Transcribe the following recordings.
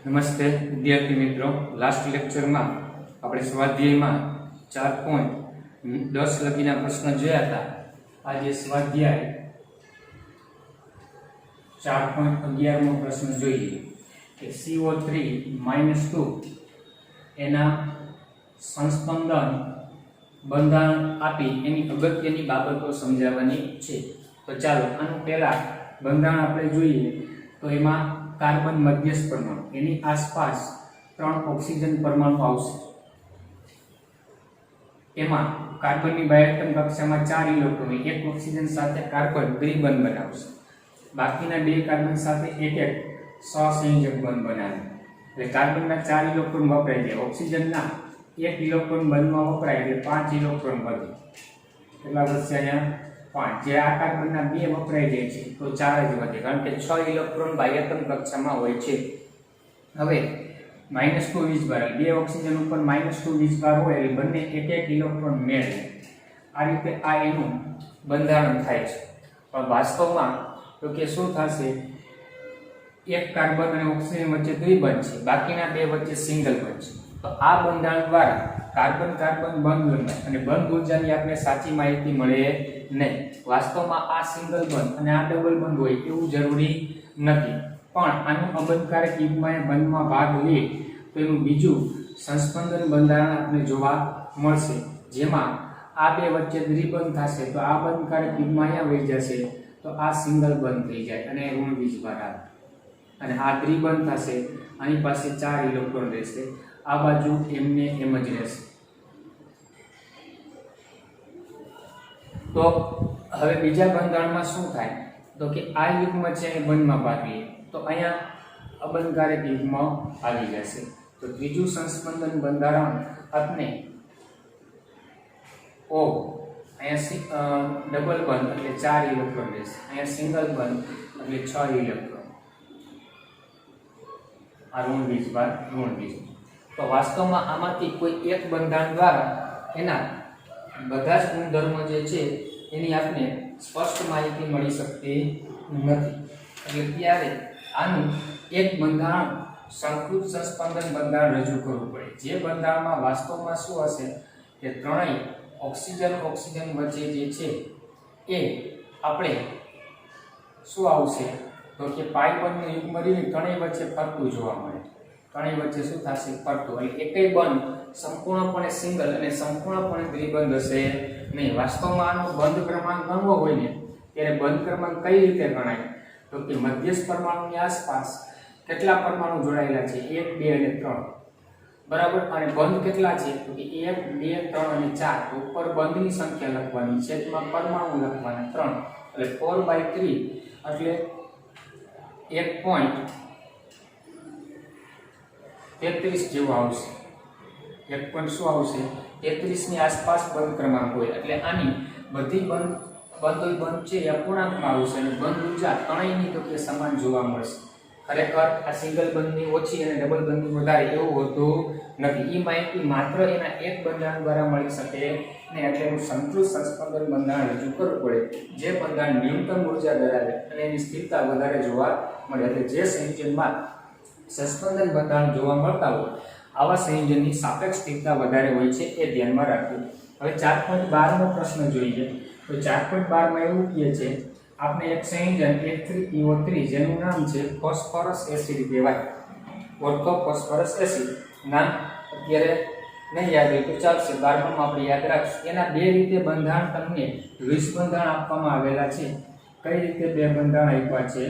નમસ્તે વિદ્યાર્થી મિત્રો, લાસ્ટ લેક્ચરમાં આપણે સ્વાધ્યાયમાં 4.10 લગીના પ્રશ્ન જોયા હતા. આજે સ્વાધ્યાય 4.11 નો પ્રશ્ન જોઈએ કે CO3-2 એના સંસ્પંદન બંધારણ આપી એની અગત્યની બાબતો સમજાવવાની છે. તો ચાલો આનું પહેલા બંધારણ આપણે જોઈએ. તો એમાં કાર્બન મધ્યસ્થ પરમાણુ, એની આસપાસ 3 ઓક્સિજન પરમાણુ આવશે. એમાં કાર્બનની બાયએટમ કક્ષામાં 4 ઇલેક્ટ્રોન, એક ઓક્સિજન સાથે કાર્બન દ્વિબંધ બનાવશે. બાકીના 2 કાર્બન સાથે એક સહસંયોજક બંધ બનાવે. એટલે કાર્બનના 4 ઇલેક્ટ્રોન વપરાય છે, ઓક્સિજનના 1 ઇલેક્ટ્રોન બંધમાં વપરાય એટલે 5 ઇલેક્ટ્રોન વધે. કેટલા વધશે? અહીંયા 5. જે આ કાર્બનના 2 વપરાય જાય છે તો 4 જ વધે, કારણ કે 6 ઇલેક્ટ્રોન બાહ્યતમ કક્ષામાં હોય છે. હવે -2 વીજભાર, 2 ઓક્સિજન ઉપર -2 વીજભાર હોય એટલે બંને એક ઇલેક્ટ્રોન મેળવે. આ રીતે આ એનું બંધારણ થાય છે. પણ વાસ્તવમાં તો કે શું થશે? એક કાર્બન અને ઓક્સિજન વચ્ચે દ્વિબંધ છે, બાકીના 2 વચ્ચે સિંગલ બંધ છે. તો આ બંધારણ દ્વારા કાર્બન કાર્બન બંધ બને અને બંધ ઉર્જાની આપણે સાચી માહિતી મળે નહીં. વાસ્તવમાં આ સિંગલ બંધ અને આ ડબલ બંધ હોય એવું જરૂરી નથી, પણ આનું અબંધકારક યુગ્મએ બંધમાં ભાગ લે તો એનું બીજું સંસ્પંદન બંધારણ આપણે જોવા મળશે, જેમાં આ 2 વચ્ચે દ્વિબંધ થશે તો આ બંધકારક યુગ્મ અહીંયા વહી જશે તો આ સિંગલ બંધ થઈ જાય અને ઋણ વીજભાર આવે. અને આ દ્વિબંધ થશે, આની પાસે 4 ઇલેક્ટ્રોન રહેશે, આ બાજુ એમને એમ જ રહેશે. તો હવે બીજા બંધારણમાં શું થાય? તો કે આ યુગ્મ છે એ બંધમાં ભાગ લે તો અહીંયા અબંધકારક યુગ્મ આવી જશે. તો ત્રીજું સંસ્પંદન બંધારણ આપણે O, અહીંયા ડબલ બંધ એટલે 4 ઇલેક્ટ્રોન રહેશે, અહીંયા સિંગલ બંધ એટલે 6 ઇલેક્ટ્રોન. આ ઋણ વીજભાર. તો વાસ્તવમાં આમાંથી કોઈ એક બંધારણ દ્વારા એના બધા જ ગુણધર્મો જે છે એની આપણે સ્પષ્ટ માહિતી મળી શકતી નથી. એટલે ત્યારે આનું એક બંધારણ સંકૃત સંસ્પંદન બંધારણ રજૂ કરવું પડે. જે બંધારણમાં વાસ્તવમાં શું હશે કે ત્રણેય ઓક્સિજન વચ્ચે જે છે એ આપણે શું આવશે તો કે પાઈ બંધનું યુગ્મ રહીને ત્રણેય વચ્ચે ફરતું જોવા મળે. ત્રણેય વચ્ચે શું થશે? ફરતું. એટલે એકેય બંધ સંપૂર્ણપણે સિંગલ અને સંપૂર્ણપણે દ્વિબંધ હશે નહીં. વાસ્તવમાં આનો બંધ ક્રમાંક ગણવો હોય ને ત્યારે બંધ ક્રમાંક કઈ રીતે ગણાય? તો કે મધ્યસ્થ પરમાણુની આસપાસ કેટલા પરમાણુ જોડાયેલા છે? 1, 2 અને 3. બરાબર. અને બંધ કેટલા છે? તો કે 1, 2, 3 અને 4. તો ઉપર બંધની સંખ્યા લખવાની, છેદમાં પરમાણુ લખવાના 3. એટલે 4/3 એટલે 1.33 જેવું આવશે. 1 શું આવશે? 33 ની આસપાસ બંધ ક્રમાંક હોય એટલે આની બધી બંધ છે એ અપૂર્ણાંકમાં આવશે અને બંધ ઉર્જા ત્રણેયની તો કે સમાન જોવા મળશે. ખરેખર આ સિંગલ બંધની ઓછી અને ડબલ બંધની વધારે એવું હોતું નથી. એ માહિતી માત્ર એના એક બંધારણ દ્વારા મળી શકે ને, એટલે એનું સંકૃત સંસ્પંદન બંધારણ રજૂ કરવું પડે, જે બંધારણ ન્યૂનતમ ઉર્જા ધરાવે અને એની સ્થિરતા વધારે જોવા મળે. એટલે જે સંયોજનમાં સંસ્પંદન બંધારણ જોવા મળતા હોય આવા સંયોજનની સાપેક્ષ સ્થિરતા વધારે હોય છે, એ ધ્યાનમાં રાખવું. હવે 4.12 નો પ્રશ્ન જોઈએ. તો 4.12 માં એવું કહે છે આપણે એક સંયોજન H3PO3 જેનું નામ છે ફોસ્ફરસ એસિડ કહેવાય. ઓર્થો ફોસ્ફરસ એસિડ નામ અત્યારે નહીં યાદ હોય તો ચાલશે, 12માં આપણે યાદ રાખશું. એના 2 રીતે બંધારણ તમને લૂઇસ બંધારણ આપવામાં આવેલા છે. કઈ રીતે 2 બંધારણ આપ્યા છે?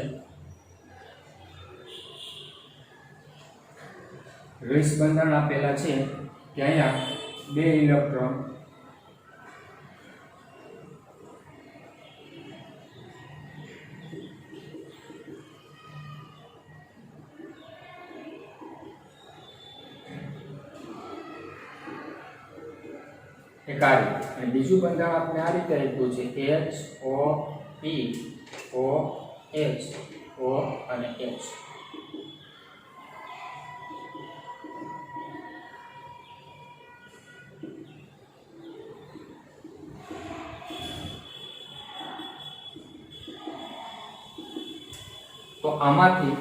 લૂઇસ બંધારણ આપેલા છે કે અહીંયા 2 ઇલેક્ટ્રોન એક આ રીતે, અને બીજું બંધારણ આપણે આ રીતે આપ્યું છે HO, PO, H, O અને H. તો આમાંથી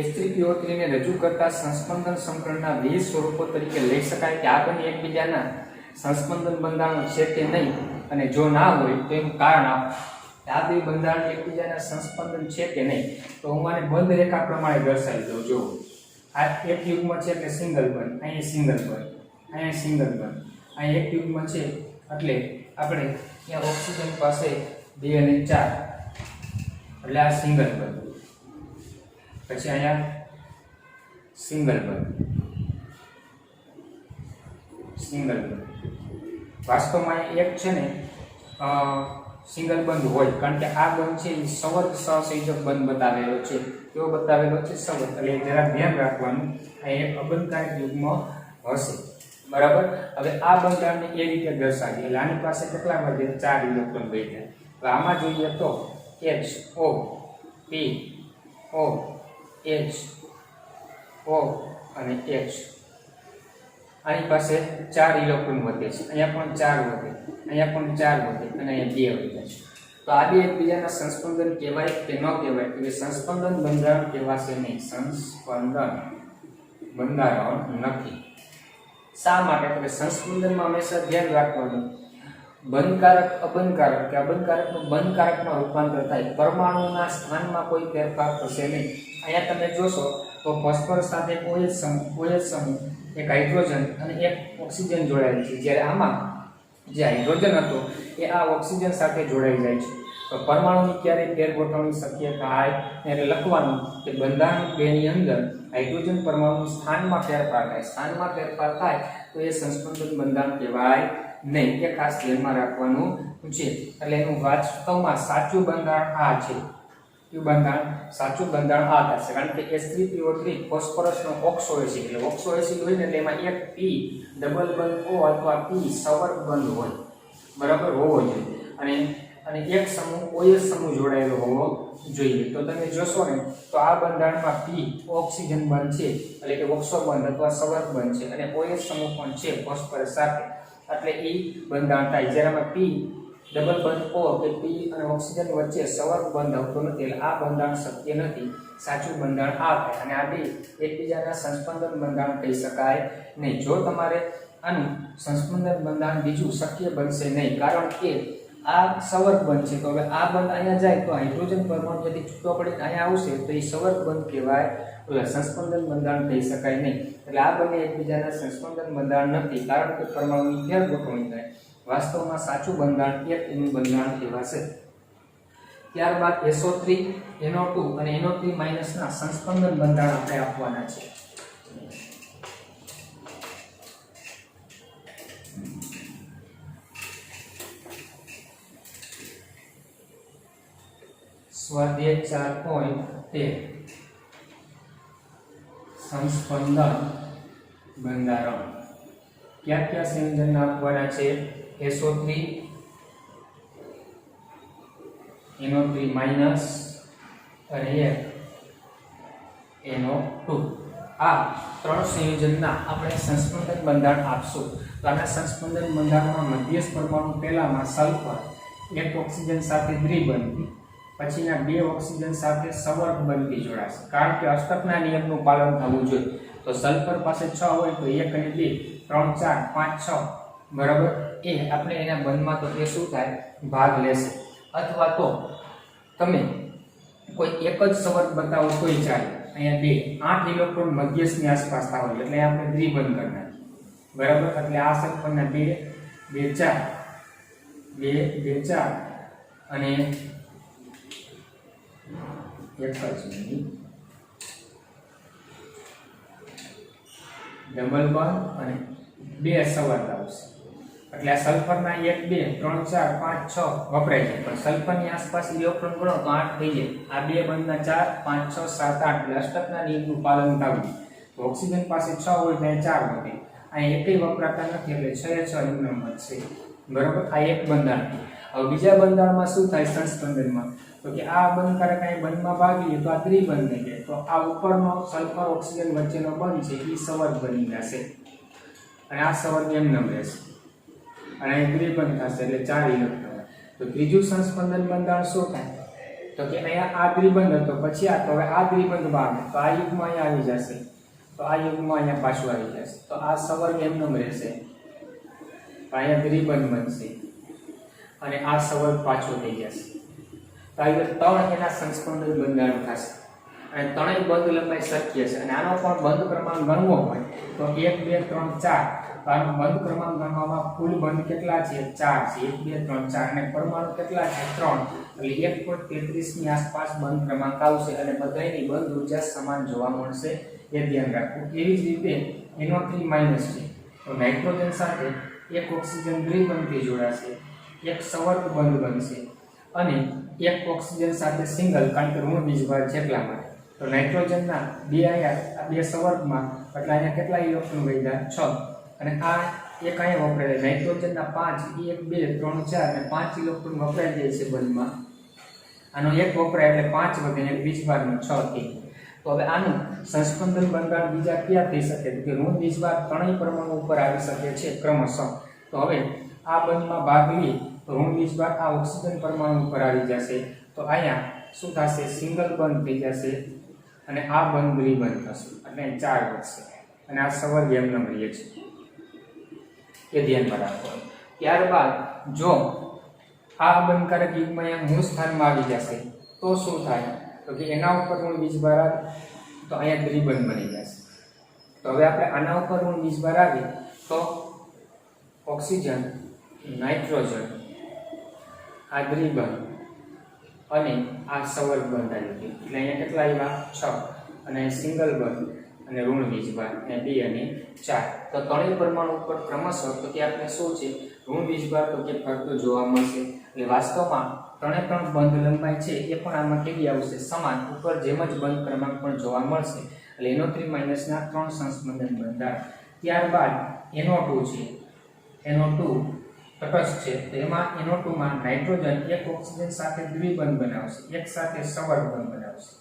H3PO3 ને રજૂ કરતા સંસ્પંદન સમીકરણના બે સ્વરૂપો તરીકે લઈ શકાય કે આ બંને એકબીજાના સંસ્પંદન બંધારણો છે કે નહીં, અને જો ના હોય તો એનું કારણ આપો. આ બે બંધારણ એકબીજાના સંસ્પંદન છે કે નહીં, તો હું આને બંધ રેખા પ્રમાણે દર્શાવી દઉં. જો આ એક યુગ્મ છે એટલે સિંગલ બંધ, અહીંયા સિંગલ બંધ, અહીંયા સિંગલ બંધ, અહીંયા એક યુગ્મ છે એટલે આપણે ત્યાં ઓક્સિજન પાસે 2 અને 4 એટલે આ સિંગલ બંધ, પછી અહીંયા સિંગલ બંધ, સિંગલ બંધ. વાસ્તવમાં એક છે ને સિંગલ બંધ હોય, કારણ કે આ બંધ છે એ સંવર્ગ સહસંયોજક બંધ બતાવેલો છે. કેવો બતાવેલો છે? સંવર્ગ. એટલે જરા ધ્યાન રાખવાનું, આ એક અબંધકારક યુગ્મ હશે. બરાબર. હવે આ બંધારણને એ રીતે દર્શાવીએ એટલે આની પાસે કેટલા વધે? 4 ઇલેક્ટ્રોન વધ્યા. હવે આમાં જોઈએ તો HO P O H O અને H, આની પાસે 4 ઇલેક્ટ્રોન વધે છે. અહીંયા પણ 4 વધે, અહીંયા પણ 4 વધે અને અહીંયા 2 વધે છે. તો આ બે એકબીજાના સંસ્પંદન કહેવાય કે ન કહેવાય? કે સંસ્પંદન બંધારણ કહેવાશે નહીં, સંસ્પંદન બંધારણ નથી. શા માટે? તો કે સંસ્પંદનમાં હંમેશા ધ્યાન રાખવાનું, બંધકારક અબંધકારક કે અબંધકારકનું બંધકારકમાં રૂપાંતર થાય, પરમાણુના સ્થાનમાં કોઈ ફેરફાર થશે નહીં. અહીંયા તમે જોશો તો ફોસ્ફરસ સાથે OH સમૂહ, એક હાઇડ્રોજન અને એક ઓક્સિજન જોડાયેલ છે. જ્યારે આમાં જે હાઇડ્રોજન હતો એ આ ઓક્સિજન સાથે જોડાઈ જાય છે. તો પરમાણુની ક્યારેય ફેરગોઠવણી શક્ય થાય એટલે લખવાનું કે બંધારણ 2 ની અંદર હાઇડ્રોજન પરમાણુનું સ્થાનમાં ફેરફાર થાય. સ્થાનમાં ફેરફાર થાય તો એ સંસ્પંદન બંધારણ કહેવાય નહીં. એ ખાસ ધ્યાનમાં રાખવાનું છે. એટલે એનું વાસ્તવમાં સાચું બંધારણ આ છે. બંધારણ સાચું બંધારણ આ થશે, કારણ કે H3PO3 ફોસ્ફરસનો ઓક્સો એસિડ, એટલે ઓક્સો એસિડ હોય ને એટલે એમાં એક P ડબલ બંધ O અથવા P સંવર્ગ બંધ હોય, બરાબર હોવો જોઈએ, અને એક સમૂહ OH સમૂહ જોડાયેલો હોવો જોઈએ. તો તમે જોશો ને તો આ બંધારણમાં P ઓક્સિજન બંધ છે, એટલે કે ઓક્સો બંધ અથવા સંવર્ગ બંધ છે, અને OH સમૂહ પણ છે ફોસ્ફરસ સાથે, એટલે એ બંધારણ થાય. જ્યારે P ડબલ બંધ O કે P અને ઓક્સિજન વચ્ચે સંવર્ગ બંધ આવતો નથી, એટલે આ બંધારણ શક્ય નથી. સાચું બંધારણ આ થાય, અને આ બે એકબીજાના સંસ્પંદન બંધારણ કહી શકાય નહીં. જો તમારે આનું સંસ્પંદન બંધારણ બીજું શક્ય બનશે નહીં, કારણ કે આ સંવર્ગ બંધ છે. તો હવે આ બંધ અહીંયા જાય તો હાઇડ્રોજન પરમાણુ ଯଦି છૂટો પડીને અહીંયા આવશે તો એ સંવર્ગ બંધ કહેવાય, સંસ્પંદન બંધારણ કહી શકાય નહીં. એટલે આ બંને એકબીજાના સંસ્પંદન બંધારણ નથી, કારણ કે પરમાણુની ફેરગોઠવણી થાય. વાસ્તવમાં સાચું બંધારણ એક એનું બંધારણ કહેવાશે. ત્યારબાદ SO3 NO2 અને NO3 ના સંસ્પંદન બંધારણ આપણે આપવાના છે. સ્વાધ્યાય 4.13 સંસ્પંદન બંધારણ. ક્યાં ક્યાં સંયોજન આપવાના છે? SO3 NO3 માઇનસ અને NO2, આ 3 સંયોજનના આપણે સંસ્પંદન બંધારણ આપશું. તો આના સંસ્પંદન બંધારણમાં મધ્યસ્થ પરમાણુ પહેલામાં સલ્ફર એક ઓક્સિજન સાથે દ્વિબંધી, પછીના 2 ઓક્સિજન સાથે સંવર્ગ બંધથી જોડાશે, કારણ કે અષ્ટકના નિયમનું પાલન થવું જોઈએ. તો સલ્ફર પાસે 6 હોય તો 1 અને 2 3 4 5 6, બરાબર. એ આપણે એના બંધમાં તો એ શું થાય? ભાગ લેશે. અથવા તો તમે કોઈ એક જ સંવર્ગ બતાવો તોય ચાલે. અહીંયા 8 ઇલેક્ટ્રોન મધ્યસ્થની આસપાસ થાય એટલે આપણે દ્વિબંધ કરનાર, બરાબર. એટલે આ સલ્ફરના 2 2 4 2 2 4 અને એક જ ડબલ બંધ અને 2 સંવર્ગ આવશે. એટલે આ સલ્ફરના 1 2 3 4 5 6 વપરાય છે, પણ સલ્ફરની આસપાસ ઇલેક્ટ્રોન ગણો તો 8 થઈ જાય. આ 2 બંધના 4 5 6 7 8, એટલે અષ્ટકના નિયમનું પાલન થવું. તો ઓક્સિજન પાસે 6 હોય તો 4 વધે. અહીં એકય વપરાતા નથી, એટલે 6 6 એમનેમ વધશે, બરાબર. આ એક બંધારણ. હવે બીજા બંધારણમાં શું થાય સંસ્પંદનમાં? તો કે આ બંધકારક અહીં બંધમાં ભાગીએ તો આ ત્રિબંધ થઈ જાય. તો આ ઉપરનો સલ્ફર ઓક્સિજન વચ્ચેનો બંધ છે એ સંવર્ગ બની જશે, અને આ સંવર્ગ એમનેમ રહેશે, અને અહીં ત્રિબંધ થશે એટલે 4 ઇલેક્ટ્રોન. તો ત્રીજું સંસ્પંદન બંધારણ શું થાય? તો કે અહીંયા આ દ્વિબંધ હતો, પછી આ, તો હવે આ દ્વિબંધમાં આવે તો આ યુગ્મ અહીંયા આવી જશે, તો આ યુગ્મ અહીંયા પાછું આવી જશે, તો આ સવર્ગ એમનેમ રહેશે, અહીંયા દ્વિબંધ બનશે અને આ સવર્ગ પાછો થઈ જશે. તો આ રીતે 3 એના સંસ્પંદન બંધારણ થશે અને ત્રણેય બંધ લંબાઈ શક્ય છે. અને આનો પણ બંધ ક્રમાંક ગણવો હોય તો 1 2 3 4, તો આનો બંધ ક્રમાંક ગણવામાં કુલ બંધ કેટલા છે? 4 છે. 1 2 3 4 અને પરમાણુ કેટલા છે? 3. એટલે 1.33 ની આસપાસ બંધ ક્રમાંક આવશે અને બધાયની બંધ ઊર્જા સમાન જોવા મળશે, એ ધ્યાન રાખવું. એવી જ રીતે NO3- છે, તો નાઇટ્રોજન સાથે એક ઓક્સિજન દ્વિબંધથી જોડાશે, એક સવર્ગ બંધ બનશે અને એક ઓક્સિજન સાથે સિંગલ, કારણ કે ઋણ વીજભાર જેટલા માટે. તો નાઇટ્રોજનના 2 આયા, આ 2 સવર્ગમાં, એટલે અહીંયા કેટલા ઇલેક્ટ્રોન વધ્યા? 6. અને આ એક અહીંયા વપરાય, નાઇટ્રોજનના 5, 1 2 3 4 અને 5 ઇલેક્ટ્રોન વપરાઈ જાય છે બંધમાં. આનો એક વપરાય એટલે 5 વધે અને વીજભારનો 6 થઈ. તો હવે આનું સંસ્પંદન બંધારણ બીજા ક્યાં થઈ શકે? તો કે ઋણ વીજભાર ત્રણેય પરમાણુ ઉપર આવી શકે છે ક્રમશઃ. તો હવે આ બંધમાં ભાગ લઈએ તો ઋણ વીજભાર આ ઓક્સિજન પરમાણુ ઉપર આવી જશે, તો અહીંયા શું થશે? સિંગલ બંધ થઈ જશે અને આ બંધ દ્વિબંધ થશે, એટલે 4 વધશે અને આ સવર્ગ એમનેમ રહે છે, એ ધ્યાનમાં રાખવાનું. ત્યારબાદ જો આ બંધકારક યુગ્મ અહીંયા મૂળ સ્થાનમાં આવી જશે તો શું થાય? તો કે એના ઉપર ઋણ વીજભાર આવે તો અહીંયા દ્વિબંધ બની જશે. તો હવે આપણે આના ઉપર ઋણ વીજભાર આવે તો ઓક્સિજન, નાઇટ્રોજન, આ દ્વિબંધ અને આ સવર્ગ બંધ આવી ગયું. એટલે અહીંયા કેટલા આવ્યા? 6 અને સિંગલ બંધ અને ઋણ વીજભાર એ 2 અને 4. તો ત્રણેય પરમાણુ ઉપર ક્રમશઃ તો કે આપણે શું છે? ઋણ વીજભાર તો કે ફરતો જોવા મળશે. એટલે વાસ્તવમાં ત્રણે ત્રણ બંધ લંબાઈ છે એ પણ આમાં કેવી આવશે? સમાન. ઉપર જેમ જ બંધ ક્રમાંક પણ જોવા મળશે. એટલે NO3- ના 3 સંસ્પંદન બંધારણ. ત્યારબાદ NO2 છે, NO2 તટસ્થ છે, તો એમાં NO2 માં નાઇટ્રોજન એક ઓક્સિજન સાથે દ્વિબંધ બનાવશે, એક સાથે સવર્ગ બંધ બનાવશે.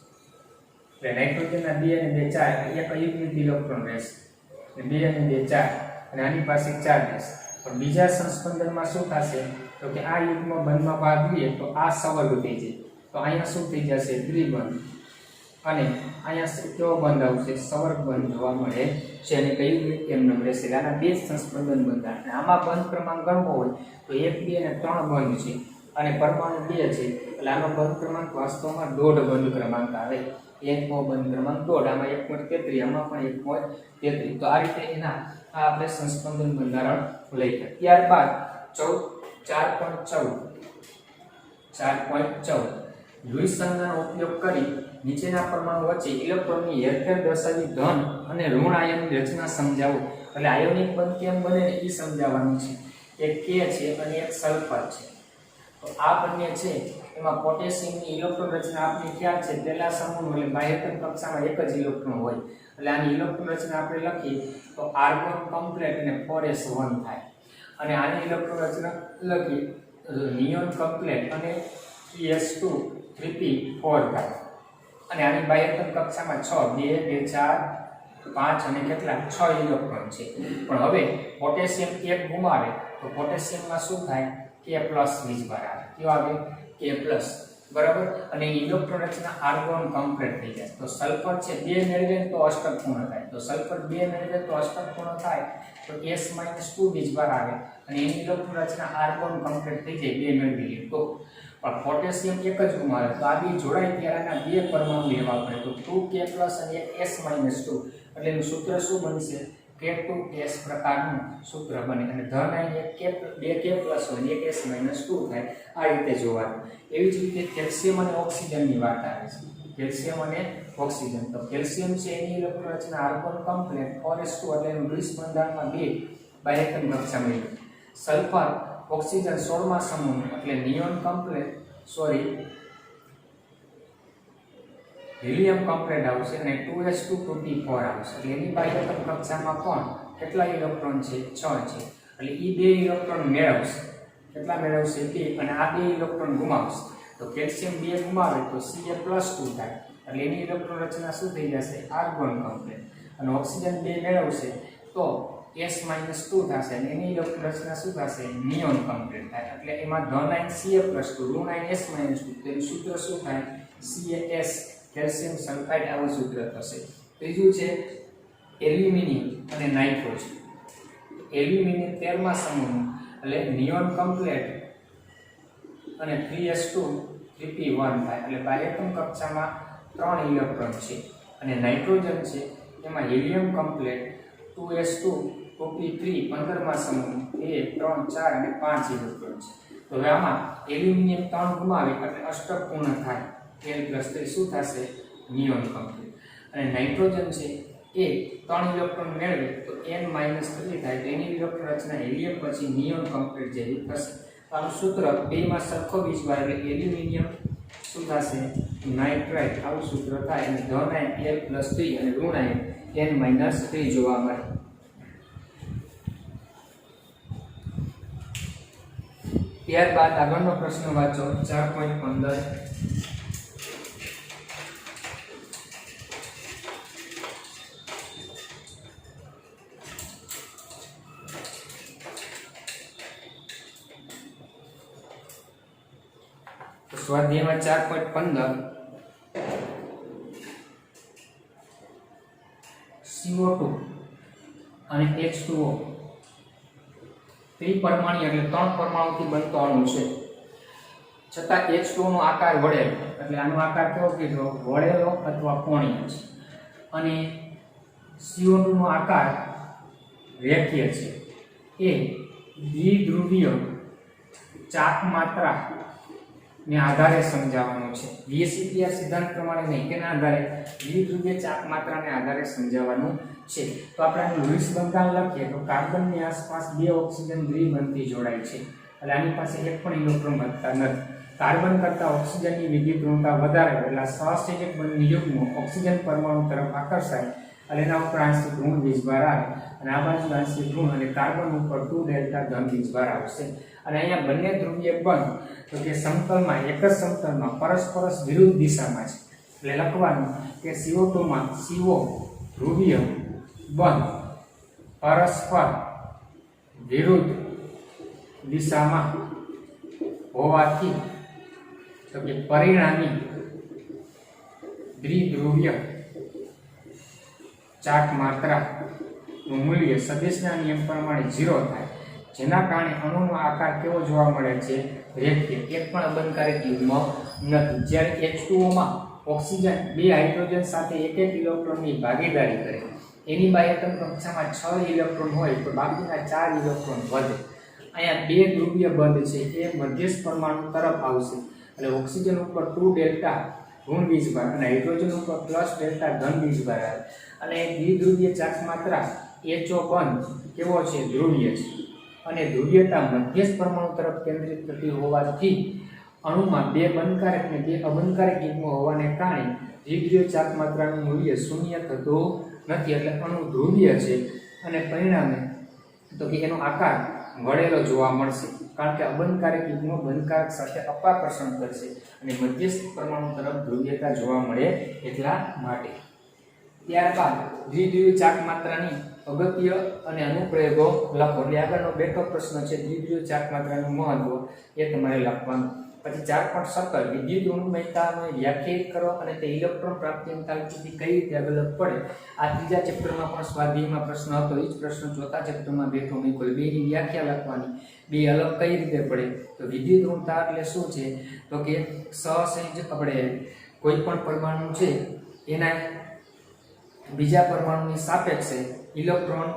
એટલે નાઇટ્રોજનના 2 અને 2 4, એક અયુગ્મિક ઇલેક્ટ્રોન રહેશે, 2 અને 2 4 અને આની પાસે 4 રહેશે. પણ બીજા સંસ્પંદનમાં શું થશે? તો કે આ યુગ્મ બંધમાં ભાગ લઈએ તો આ સવર્ગ થઈ જાય, તો અહીંયા શું થઈ જશે? દ્વિબંધ. અને અહીંયા કેવો બંધ આવશે? સવર્ગ બંધ જોવા મળે છે અને કયું એમનેમ રહેશે. આના 2 સંસ્પંદન બંધાય અને આમાં બંધ ક્રમાંક ગણવો હોય તો 1 2 અને 3 બંધ છે અને પરમાણુ 2 છે, એટલે આનો બંધ ક્રમાંક વાસ્તવમાં 1.5 બંધ ક્રમાંક આવે. 1 બંધ ક્રમાંક 1.5, આમાં 1.33, આમાં પણ 1.33. તો આ રીતે એના આ આપણે સંસ્પંદન બંધારણ લઈએ. ત્યારબાદ 4.14 લૂઈસ સંજ્ઞાનો ઉપયોગ કરી નીચેના પરમાણુ વચ્ચે ઇલેક્ટ્રોનની હેરફેર દર્શાવી ધન અને ઋણ આયનની રચના સમજાવો. એટલે આયોનિક બંધ કેમ બને ને એ સમજાવવાનું છે. એક K છે અને એક સલ્ફર છે. તો આ બંને છે એમાં પોટેશિયમની ઇલેક્ટ્રોન રચના આપણી ખ્યાલ છે. પહેલા સમૂહ એટલે બાહ્યતમ કક્ષામાં એક જ ઇલેક્ટ્રોન હોય, એટલે આની ઇલેક્ટ્રોન રચના આપણે લખીએ તો આર્ગોન કમ્પ્લેટ અને 4s1 થાય. અને આની ઇલેક્ટ્રોન રચના લખીએ તો નિયોન કમ્પ્લેટ અને 3s2 3p4 થાય. અને આની બાહ્યતમ કક્ષામાં 6 2 2 4 5 અને કેટલા 6 ઇલેક્ટ્રોન છે. પણ હવે પોટેશિયમ એક ગુમાવે તો પોટેશિયમમાં શું થાય? K+ વીજભાર આવે. કયો આવે? K+, બરાબર. અને ઇલેક્ટ્રોન રચના આર્ગોન કમ્પ્લીટ થઈ જાય. તો સલ્ફર છે 2 મેળવે તો અષ્ટક પૂર્ણ થાય. તો સલ્ફર 2 મેળવે તો અષ્ટક પૂર્ણ થાય તો S-2 વીજભાર આવે અને એની ઇલેક્ટ્રોન રચના આર્ગોન કમ્પ્લીટ થઈ જાય 2 મેળવી લે તો. પણ પોટેશિયમ એક જ ગુમાવે તો આ બે જોડાય ત્યારે આના 2 પરમાણુ લેવા પડે, તો 2K+ અને એક S-2. એટલે એનું સૂત્ર શું બનશે? K2S પ્રકારનું સૂત્ર બને. અને ધન અહીં 2K+ હોય અને એક S-2 થાય. આ રીતે જોવાનું. એવી જ રીતે કેલ્શિયમ અને ઓક્સિજનની વાત આવે છે. કેલ્શિયમ અને ઓક્સિજન. તો કેલ્શિયમ છે એની ઇલેક્ટ્રોન રચના આર્ગોન કમ્પ્લેટ 4s2 એટલે એનું લૂઈસ બંધારણમાં 2 બાહ્યતમ કક્ષા મળ્યું. સલ્ફર ઓક્સિજન 16મા સમૂહ એટલે નિયોન કમ્પ્લેટ હિલિયમ કમ્પ્લેટ આવશે અને 2s2 2p4 આવશે. એટલે એની બાહ્યતમ કક્ષામાં પણ કેટલા ઇલેક્ટ્રોન છે? 6 છે. એટલે એ 2 ઇલેક્ટ્રોન મેળવશે. કેટલા મેળવશે? 2. અને આ 2 ઇલેક્ટ્રોન ગુમાવશે. તો કેલ્શિયમ 2 ગુમાવે તો Ca+2 થાય. એટલે એની ઇલેક્ટ્રોન રચના શું થઈ જશે? Argon complete. અને ઓક્સિજન 2 મેળવશે તો S-2 થશે અને એની ઇલેક્ટ્રોન રચના શું થશે નિયોન કમ્પ્લીટ થાય એટલે એમાં ધન આયન Ca+2 ઋણ આયન S-2 તેનું સૂત્ર શું થાય CaS કેલ્શિયમ સલ્ફાઇડ આવું સૂત્ર થશે ત્રીજું છે એલ્યુમિનિયમ અને નાઇટ્રોજન એલ્યુમિનિયમ 13મા સમૂહનું એટલે નિયોન કમ્પ્લીટ અને 3s2 3p1 થાય એટલે બાહ્યતમ કક્ષામાં 3 ઇલેક્ટ્રોન છે અને નાઇટ્રોજન છે એમાં હિલિયમ કમ્પ્લીટ 2s2 2p3 15મા સમૂહ 1 3 4 અને 5 ઇલેક્ટ્રોન છે તો હવે આમાં એલ્યુમિનિયમ 3 ગુમાવે એટલે અષ્ટક પૂર્ણ થાય L+3 શું થશે નિયોન કમ્પ્લીટ અને નાઇટ્રોજન છે એ 3 ઇલેક્ટ્રોન મેળવે તો n-3 થાય તો એની ઇલેક્ટ્રોન રચના હિલિયમ પછી નિયોન કમ્પ્લીટ જેવી થશે આનું સૂત્ર બેમાં સરખો વીજભાર એટલે એલ્યુમિનિયમ શું થશે નાઇટ્રાઇટ આવું સૂત્ર થાય અને ધન આયન L+3 અને ઋણ આયન n-3 જોવા મળે ત્યારબાદ આગળનો પ્રશ્ન વાંચો 4.15 સ્વાધ્યાયમાં 4.15 CO2 અને H2O ત્રિપરમાણુ એટલે 3 પરમાણુથી બનતો અણુ છે છતાં H2O નો આકાર વળેલો એટલે આનો આકાર કેવો કીધો વળેલો અથવા કોણીય છે અને CO2 નો આકાર રેખીય છે એ દ્વિધ્રુવીય ચાક માત્રા ને આધારે સમજાવવાનું છે VSEPR સિદ્ધાંત પ્રમાણે નહીં તેના આધારે દ્વિધ્રુવીય ચાક માત્રાને આધારે સમજાવવાનું છે તો આપણે આનું લુઈસ બંધારણ લખીએ તો કાર્બનની આસપાસ 2 ઓક્સિજન દ્વિબંધી જોડાય છે એટલે આની પાસે એક પણ ઇલેક્ટ્રોન વધતા નથી કાર્બન કરતા ઓક્સિજનની વિદ્યુતઋણતા વધારે એટલે સહસંયોજક બંધની યુગ્મો ઓક્સિજન પરમાણુ તરફ આકર્ષાય અને એના ઉપર આંશિક ઋણ વીજભાર આવે અને આ બાજુ આંશિક ઋણ અને કાર્બન ઉપર 2 ડેલ્ટા ધન વીજભાર આવશે અને અહીંયા બંને ધ્રુવીય બંધ તો કે સમતલમાં એક જ સમતલમાં પરસ્પર વિરુદ્ધ દિશામાં છે એટલે લખવાનું કે CO2 માં CO ધ્રુવીય બંધ પરસ્પર વિરુદ્ધ દિશામાં હોવાથી તો કે પરિણામી દ્વિધ્રુવીય ચાક માત્રાનું મૂલ્ય સદિશના નિયમ પ્રમાણે 0 થાય જેના કારણે અણુનો આકાર કેવો જોવા મળે છે રેખીય એક પણ અબંધકારક યુગ્મ નથી જ્યારે H2O માં ઓક્સિજન 2 હાઇડ્રોજન સાથે એક ઇલેક્ટ્રોનની ભાગીદારી કરે એની બાહ્યતમ કક્ષામાં 6 ઇલેક્ટ્રોન હોય તો બાકીના 4 ઇલેક્ટ્રોન વધે અહીંયા 2 ધ્રુવીય બંધ છે એ મધ્યસ્થ પરમાણુ તરફ આવશે એટલે ઓક્સિજન ઉપર 2 ડેલ્ટા ઋણ વીજભાર અને હાઇડ્રોજન ઉપર પ્લસ ડેલ્ટા ધન વીજભાર આવે અને દ્વિધ્રુવીય ચાક માત્રા HO બંધ કેવો છે ધ્રુવીય છે અને ધ્રુવીયતા મધ્યસ્થ પરમાણુ તરફ કેન્દ્રિત થતી હોવાથી અણુમાં 2 બંધકારક અને 2 અબંધકારક યુગ્મો હોવાને કારણે દ્વિધ્રુવીય ચાક માત્રાનું મૂલ્ય શૂન્ય થતું નથી એટલે અણુ ધ્રુવીય છે અને પરિણામે તો કે એનો આકાર વળેલો જોવા મળશે કારણ કે અબંધકારક યુગ્મો બંધકારક સાથે અપાકર્ષણ કરશે અને મધ્યસ્થ પરમાણુ તરફ ધ્રુવીયતા જોવા મળે એટલા માટે ત્યારબાદ દ્વિધ્રુવીય ચાક માત્રાની અગત્ય અને અનુપ્રયોગો લખો એટલે આગળનો બેઠો પ્રશ્ન છે દ્વિધ્રુવીય ચાક માત્રાનું મહત્વ એ તમારે લખવાનું પછી 4.17 વિદ્યુત ઋણમયતાને વ્યાખ્યાયિત કરો અને તે ઇલેક્ટ્રોન પ્રાપ્તિ એન્થાલ્પીથી કઈ રીતે અલગ પડે આ ત્રીજા ચેપ્ટરમાં પણ સ્વાધ્યાયમાં પ્રશ્ન હતો એ જ પ્રશ્ન ચોથા ચેપ્ટરમાં બેઠો મૂક્યો બેની વ્યાખ્યા લખવાની બે અલગ કઈ રીતે પડે તો વિદ્યુત ઋણતા એટલે શું છે તો કે સહસંયોજક આપણે કોઈ પણ પરમાણુ છે એના બીજા પરમાણુની સાપેક્ષે ઇલેક્ટ્રોન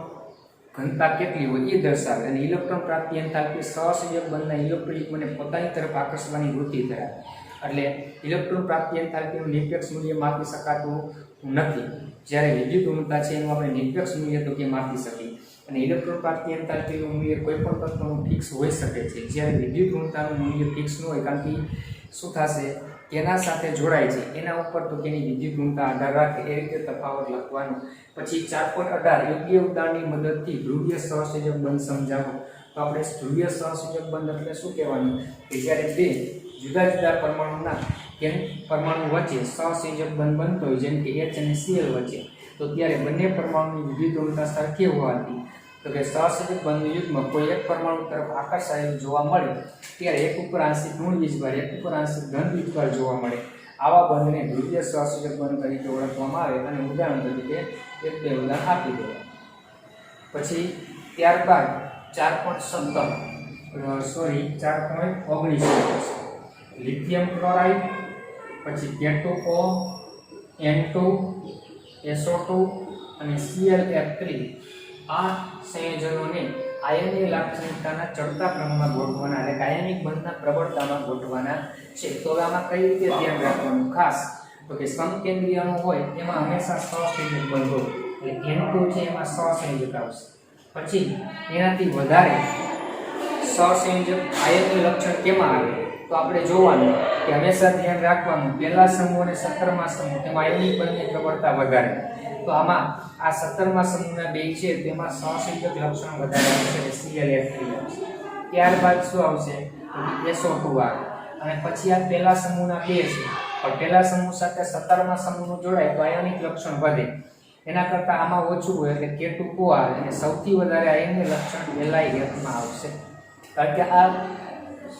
ઘનતા કેટલી હોય એ દર્શાવે અને ઇલેક્ટ્રોન પ્રાપ્તિ એન્થાલ્પી સહસંયોજક બંધના ઇલેક્ટ્રોન પોતાની તરફ આકર્ષવાની વૃત્તિ ધરાવે એટલે ઇલેક્ટ્રોન પ્રાપ્તિ એન્થાલ્પીનું નિરપેક્ષ મૂલ્ય માપી શકાતું નથી જ્યારે વિદ્યુત ઋણતા છે એનું આપણે નિરપેક્ષ મૂલ્ય તો કે માપી શકીએ અને ઇલેક્ટ્રોન પ્રાપ્તિ એન્થાલ્પીનું મૂલ્ય કોઈ પણ તત્વનું ફિક્સ હોઈ શકે છે જ્યારે વિદ્યુત ઋણતાનું મૂલ્ય ફિક્સ ન હોય કારણ કે શું થશે કેના સાથે જોડાય છે એના ઉપર તો તેની વિદ્યુત ઋણતા આધાર રાખે એ રીતે તફાવત લખવાનો પછી 4.18 યોગ્ય ઉદાહરણની મદદથી ધ્રુવીય સહસંયોજક બંધ સમજાવો તો આપણે ધ્રુવીય સહસંયોજક બંધ એટલે શું કહેવાનું કે જ્યારે બે જુદા જુદા પરમાણુ વચ્ચે સહસંયોજક બંધ બનતો હોય જેમ કે H અને Cl વચ્ચે તો ત્યારે બંને પરમાણુની વિદ્યુત ઋણતા સરખી હોવાથી તો તો કે સહસંયોજક બંધનું યુગ્મ કોઈ એક પરમાણુ તરફ આકર્ષાયેલું જોવા મળે ત્યારે એક ઉપર આંશિક ઋણ વીજભાર એક ઉપર આંશિક ધન વીજભાર જોવા મળે આવા બંધને ધ્રુવીય સહસંયોજક બંધ તરીકે ઓળખવામાં આવે અને ઉદાહરણ તરીકે એક બે ઉદાહરણ આપી દેવા. પછી ત્યારબાદ 4.19 લિથિયમ ક્લોરાઇડ, પછી K2O, N2, SO2 અને ClF3 આ સંયોજનોને આયનીય લાક્ષણિકતાના ચડતા ક્રમમાં ગોઠવવાના એટલે આયનિક બંધના પ્રબળતામાં ગોઠવવાના છે. તો આમાં કઈ રીતે ધ્યાન રાખવાનું ખાસ તો કે સમકેન્દ્રીય અણુ હોય એમાં હંમેશા સહસંયોજક બંધ હોય એટલે N2 છે એમાં સહસંયોજક આવશે. પછી એનાથી વધારે સહસંયોજક આયનીય લક્ષણ કેમાં આવે તો આપણે જોવાનું કે હંમેશા ધ્યાન રાખવાનું પહેલા સમૂહ અને 17મા સમૂહ તેમાં આયનિક બંધની પ્રબળતા વધારે. તો આમાં આ 17મા સમૂહના બે છે તેમાં સહસંયોજક લક્ષણ વધારે આવશે ClF3 આવશે. ત્યારબાદ શું આવશે તો SO2 આવે અને પછી આ પહેલા સમૂહના બે છે પણ પહેલા સમૂહ સાથે 17મા સમૂહનું જોડાય તો આયનિક લક્ષણ વધે. એના કરતાં આમાં ઓછું હોય એટલે K2O આવે અને સૌથી વધારે આયનીય લક્ષણ LiF માં આવશે. કારણ કે આ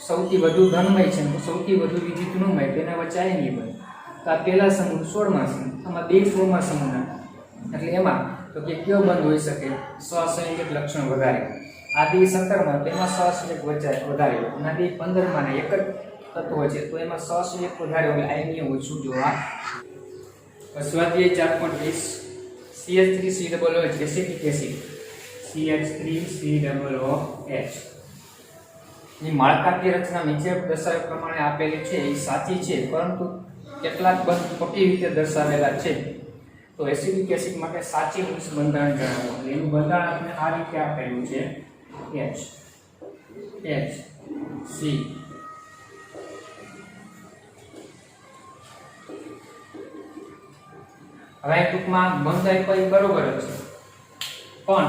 સૌથી વધુ ધનમય છે તો સૌથી વધુ વિદ્યુતનુમય તેના વચ્ચે આયનીય બને. તો આ પહેલા સમૂહ 16મા સમૂહ આમાં બે 16મા સમૂહના એટલે એમાં તો કે કયો બંધ હોઈ શકે સહસંયોજક લક્ષણ વધારે. આ બે 17મા તેમાં સહસંયોજક વધારે હોય અને બે 15મા ને એક જ તત્વ છે તો એમાં સહસંયોજક વધારે હોય આયનીય ઓછું જોવા. સ્વાધ્યાય 4.20 CH3COOH એસિટિક એસિડ CH3COOH ની માળખાકીય રચના નીચે દર્શાવ્યા પ્રમાણે આપેલી છે એ સાચી છે પરંતુ કેટલાક બંધ ખોટી રીતે દર્શાવેલા છે. તો એસિડિક એસિડ માટે સાચી મિશ્ર બંધારણ જણાવો. એનું બંધારણ આપણે આ રીતે આપેલું છે HC હવે ટૂંકમાં બંધ આપ્યા બરોબર જ છે પણ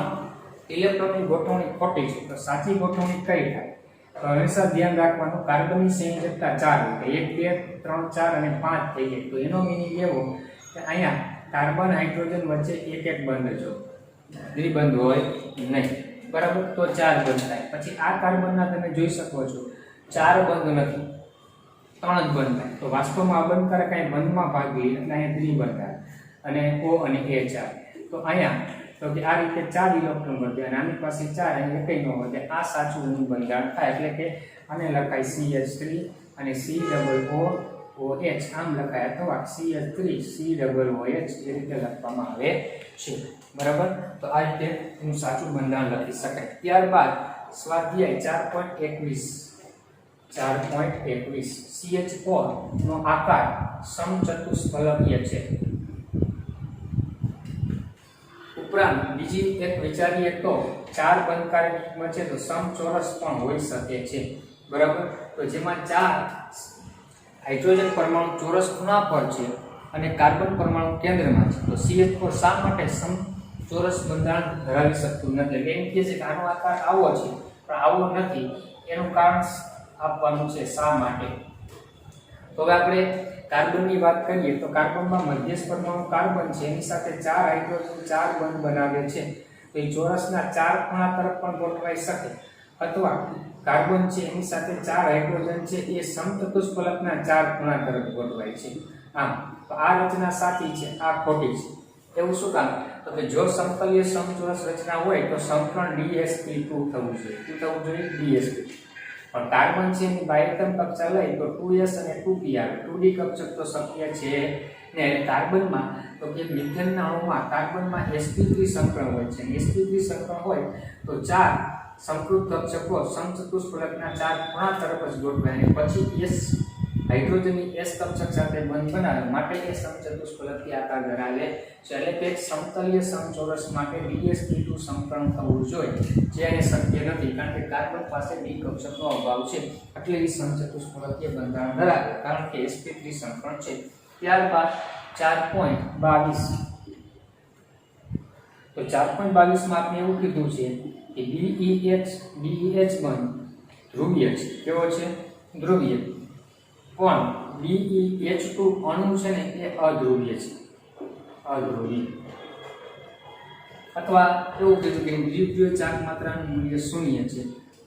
ઇલેક્ટ્રોનની ગોઠવણી ખોટી છે. તો સાચી ગોઠવણી કઈ થાય તો હંમેશા ધ્યાન રાખવાનું કાર્બનની સંયોજકતા 4 1 2 3 4 અને 5 થઈ જાય. તો એનો મીનિંગ એવો કે અહીંયા કાર્બન હાઇડ્રોજન વચ્ચે એક એક બંધ જો દ્વિબંધ હોય નહીં બરાબર તો 4 બંધ થાય. પછી આ કાર્બનના તમે જોઈ શકો છો 4 બંધ નથી 3 જ બંધ થાય. તો વાસ્તવમાં અબંધકાર કાંઈ બંધમાં ભાગ લે એટલે અહીંયા દ્વિબંધ થાય અને O અને H આવે. તો અહીંયા તો કે આ રીતે 4 ઇલેક્ટ્રોન વધે અને આની પાસે 4 અને એકઈ ન વધે. આ સાચું બંધારણ થાય એટલે કે આને લખાય CH3 અને COOH આમ લખાય અથવા CH3COOH એ રીતે લખવામાં આવે છે બરાબર. તો આ રીતે એનું સાચું બંધારણ લખી શકાય. ત્યારબાદ સ્વાધ્યાય 4.21 CH4 નો આકાર સમચતુષ્ફલકીય છે. ઉપરાંત બીજી એક વિચારીએ તો 4 બંધકારક યુગ્મ છે તો સમચોરસ પણ હોઈ શકે છે બરાબર. તો જેમાં 4 હાઇડ્રોજન પરમાણુ ચોરસ ખૂણા પર છે અને કાર્બન પરમાણુ કેન્દ્રમાં છે. તો CH4 શા માટે સમચોરસ બંધારણ ધરાવી શકતું નથી? એમ કહે છે કે આનો આકાર આવો છે પણ આવો નથી. એનું કારણ આપવાનું છે શા માટે. તો હવે આપણે કાર્બનની વાત કરીએ તો કાર્બનમાં મધ્યસ્થ પરમાણુ કાર્બન છે એની સાથે 4 હાઇડ્રોજન 4 બંધ બનાવે છે. તો એ ચોરસના 4 ખૂણા તરફ પણ ગોઠવાઈ શકે અથવા કાર્બન છે એની સાથે 4 હાઇડ્રોજન છે એ સમચતુષ્ફલકના 4 ખૂણા તરફ ગોઠવાય છે. આમ તો આ રચના સાચી છે આ ખોટી છે. એવું શું કામ તો કે જો સમતલીય સમચોરસ રચના હોય તો સમકરણ DsP2 થવું જોઈએ. શું થવું જોઈએ? DsP. પણ કાર્બન છે એની બાહ્યતમ કક્ષા લઈ તો 2s અને 2p આવે. 2d કક્ષક તો શક્ય છે ને. કાર્બનમાં તો કે મિથેનના અણુમાં કાર્બનમાં sp3 સંકરણ હોય છે. sp3 સંકરણ હોય તો 4 સંકૃત કક્ષકો સમચતુષ્ફલકના 4 ખૂણા તરફ જ ગોઠવાય અને પછી s હાઇડ્રોજનની s કક્ષક સાથે બંધ બનાવે માટે એ સમચતુષ્ફલકીય આકાર ધરાવે છે. એટલે કે સમતલીય સમચોરસ માટે DsP2 સંકરણ થવું જોઈએ જે એને શક્ય નથી કારણ કે કાર્બન પાસે d કક્ષકનો અભાવ છે એટલે એ સમચતુષ્ફલકીય બંધારણ ધરાવે કારણ કે sp3 સંકરણ છે. ત્યારબાદ 4.22 તો 4.22 માં આપણે એવું કીધું છે કે DEH બંધ ધ્રુવીય છે. કેવો છે? ધ્રુવીય. પણ DEH2 અણુ છે ને એ અધ્રુવીય છે. અધ્રુવી. અથવા એવું કીધું કે દ્વિધ્રુવીય ચાક માત્રાનું મૂલ્ય શૂન્ય છે,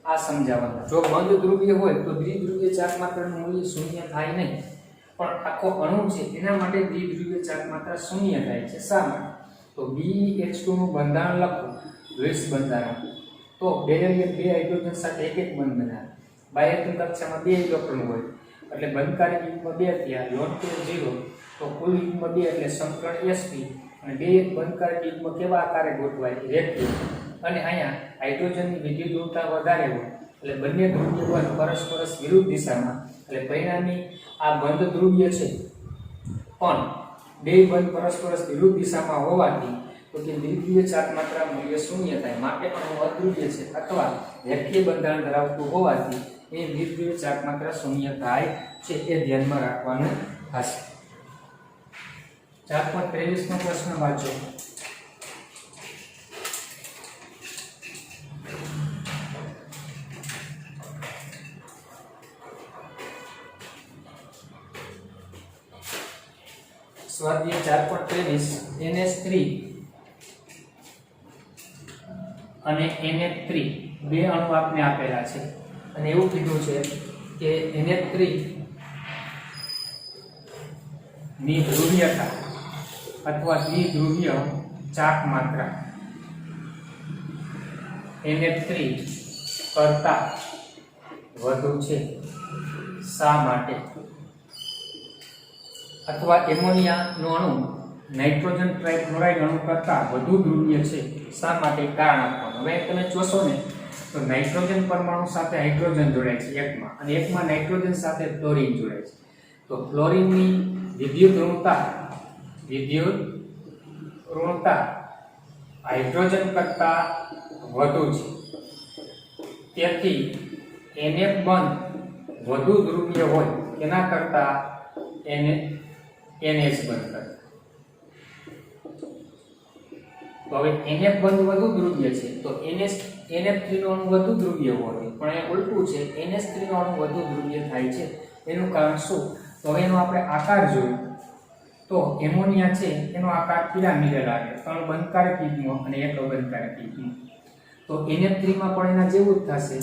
આ સમજાવવાનું. જો બંધ ધ્રુવીય હોય તો દ્વિધ્રુવીય ચાક માત્રાનું મૂલ્ય શૂન્ય થાય નહીં, પણ આખો અણુ છે એના માટે દ્વિધ્રુવીય ચાક માત્રા શૂન્ય થાય છે. શા માટે? તો BH2 નું બંધારણ લખો, લૂઇસ બંધારણ. તો બેરિલિયમ 2 હાઇડ્રોજન સાથે એક બંધ બનાવે. બાહ્યતમ કક્ષામાં 2 ઇલેક્ટ્રોન હોય એટલે બંધકારક યુગ્મ 2 થયા, લોન પેર 0. તો કુલ યુગ્મ 2 એટલે સંકરણ sp અને 2 બંધકારક યુગ્મ કેવા આકારે ગોઠવાય? રેખીય. અને અહીંયા હાઇડ્રોજનની વિદ્યુત ઋણતા વધારે હોય એટલે બંને ધ્રુવીય બળ પરસ્પર વિરુદ્ધ દિશામાં, એટલે પરિણામી આ બંધ ધ્રુવીય છે પણ બે બંધ પરસ્પર વિરુદ્ધ દિશામાં હોવાથી તો કે દ્વિધ્રુવીય ચાક માત્રા મૂલ્ય શૂન્ય થાય. માટે અણુ અધ્રુવીય છે અથવા રેખીય બંધારણ ધરાવતું હોવાથી એ દ્વિધ્રુવીય ચાક માત્રા શૂન્ય થાય છે, એ ધ્યાનમાં રાખવાનું હશે. 4.23 નો પ્રશ્ન વાંચો. સ્વાધ્યાય 4.23 NH3 અને NH3 બે અણુ આપને આપેલા છે અને એવું કીધું છે કે NH3 ની ધ્રુવીયતા અથવા દ્વિધ્રુવીય ચાક માત્રા NH3 કરતા વધુ છે. શા માટે? અથવા એમોનિયાનો અણુ નાઇટ્રોજન ટ્રાઇક્લોરાઇડ અણુ કરતાં વધુ ધ્રુવીય છે. શા માટે? કારણ આપવાનું. હવે તમે જોશો ને તો નાઇટ્રોજન પરમાણુ સાથે હાઇડ્રોજન જોડાય છે એકમાં, અને એકમાં નાઇટ્રોજન સાથે ફ્લોરિન જોડાય છે. તો ફ્લોરિનની વિદ્યુત ઋણતા હાઇડ્રોજન કરતાં વધુ છે. તેથી NF બંધ વધુ ધ્રુવીય હોય તેના કરતાં NH બંધ કરતા. તો હવે NF બંધ વધુ ધ્રુવીય છે તો NF3 નો અણુ વધુ ધ્રુવીય હોય, પણ એ ઉલટું છે, NH3 નો અણુ વધુ ધ્રુવીય થાય છે. એનું કારણ શું? તો હવે એનો આપણે આકાર જોયો તો એમોનિયા છે એનો આકાર પિરામિડલ આવે, 3 બંધકારક યુગ્મ અને 1 અબંધકારક યુગ્મ. તો NF3 માં પણ એના જેવું જ થશે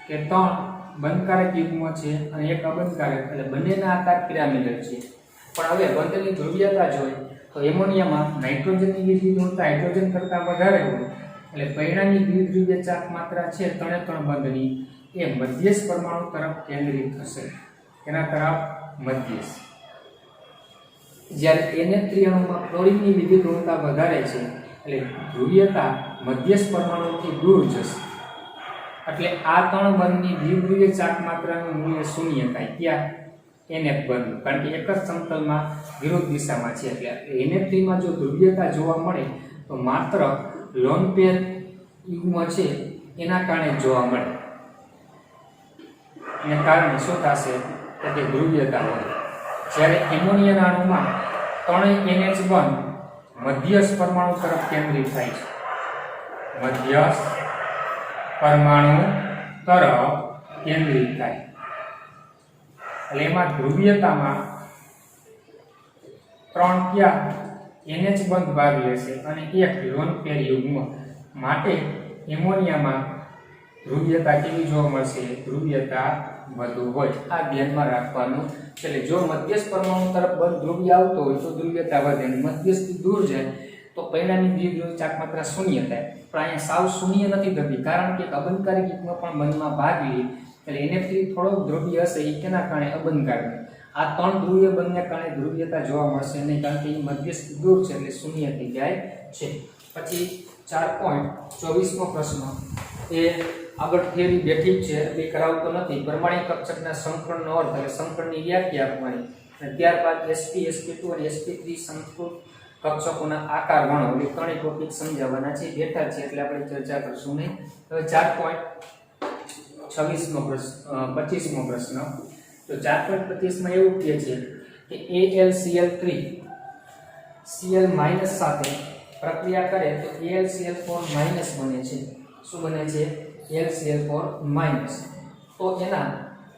કે 3 બંધકારક યુગ્મ છે અને 1 અબંધકારક, એટલે બંનેના આકાર પિરામિડલ છે. પણ હવે બંધની ધ્રુવીયતા જોઈએ તો એમોનિયામાં નાઇટ્રોજનની વિદ્યુત ઋણતા હાઇડ્રોજન કરતાં વધારે હોય એટલે પરિણામી દ્વિધ્રુવીય ચાક માત્રા છે 3 બંધની એ મધ્યસ્થ પરમાણુ તરફ કેન્દ્રિત થશે. એના તરફ મધ્યસ્થ. જ્યારે NH3 અણુમાં ફ્લોરિનની વિદ્યુત ઋણતા વધારે છે એટલે ધ્રુવીયતા મધ્યસ્થ પરમાણુથી દૂર જશે. એટલે આ 3 બંધની દ્વિધ્રુવીય ચાક માત્રાનું મૂલ્ય શૂન્ય થાય. ક્યાં? NF બંધ, કારણ કે એક જ સમતલમાં વિરુદ્ધ દિશામાં છે. એટલે NF3 માં જો ધ્રુવીયતા જોવા મળે તો માત્ર લોન પેર યુગ્મ છે એના કારણે જોવા મળે. એને કારણે શું થશે કે ધ્રુવીયતા હોય. જ્યારે એમોનિયાના અણુમાં 3 NH બંધ મધ્યસ્થ પરમાણુ તરફ કેન્દ્રિત થાય છે. મધ્યસ્થ પરમાણુ તરફ કેન્દ્રિત થાય એટલે એમાં ધ્રુવીયતામાં 3 ક્યાં NH બંધ ભાગ લેશે અને 1 લોન પેર યુગ્મ. માટે એમોનિયામાં ધ્રુવીયતા કેવી જોવા મળશે? ધ્રુવીયતા વધુ હોય. આ ધ્યાનમાં રાખવાનું. એટલે જો મધ્યસ્થ પરમાણુ તરફ બંધ ધ્રુવીય આવતો હોય તો ધ્રુવીયતા વધે, અને મધ્યસ્થથી દૂર જાય તો પરિણામી દ્વિધ્રુવીય ચાક માત્રા શૂન્ય થાય. પણ અહીંયા સાવ શૂન્ય નથી થતી, કારણ કે અબંધકારક યુગ્મ પણ બંધમાં ભાગ લે એટલે NF3 થોડોક ધ્રુવીય હશે. એ કેના કારણે? અબંધકારક. આ 3 ધ્રુવીય બંધને કારણે ધ્રુવીયતા જોવા મળશે નહીં, કારણ કે એ મધ્યસ્થ દૂર છે એટલે શૂન્ય થઈ જાય છે. પછી 4.24 નો પ્રશ્ન એ આગળ થિયરી બેઠી છે એટલે કરાવતો નથી. પરમાણિક કક્ષકના સંકરણનો અર્થ એટલે સંકરણની વ્યાખ્યા આપવાની, અને ત્યારબાદ sp sp2 અને sp3 સંસ્કૃત કક્ષકોના આકાર વર્ણો એટલે 3 ટોપિક સમજાવવાના છે. બેઠા છે એટલે આપણે ચર્ચા કરશું નહીં. હવે 4.26 નો પ્રશ્ન 25 નો પ્રશ્ન. તો 4.25 માં એવું કહે છે કે AlCl3 Cl- સાથે પ્રક્રિયા કરે તો AlCl4- બને છે. શું બને છે? AlCl4-. તો એના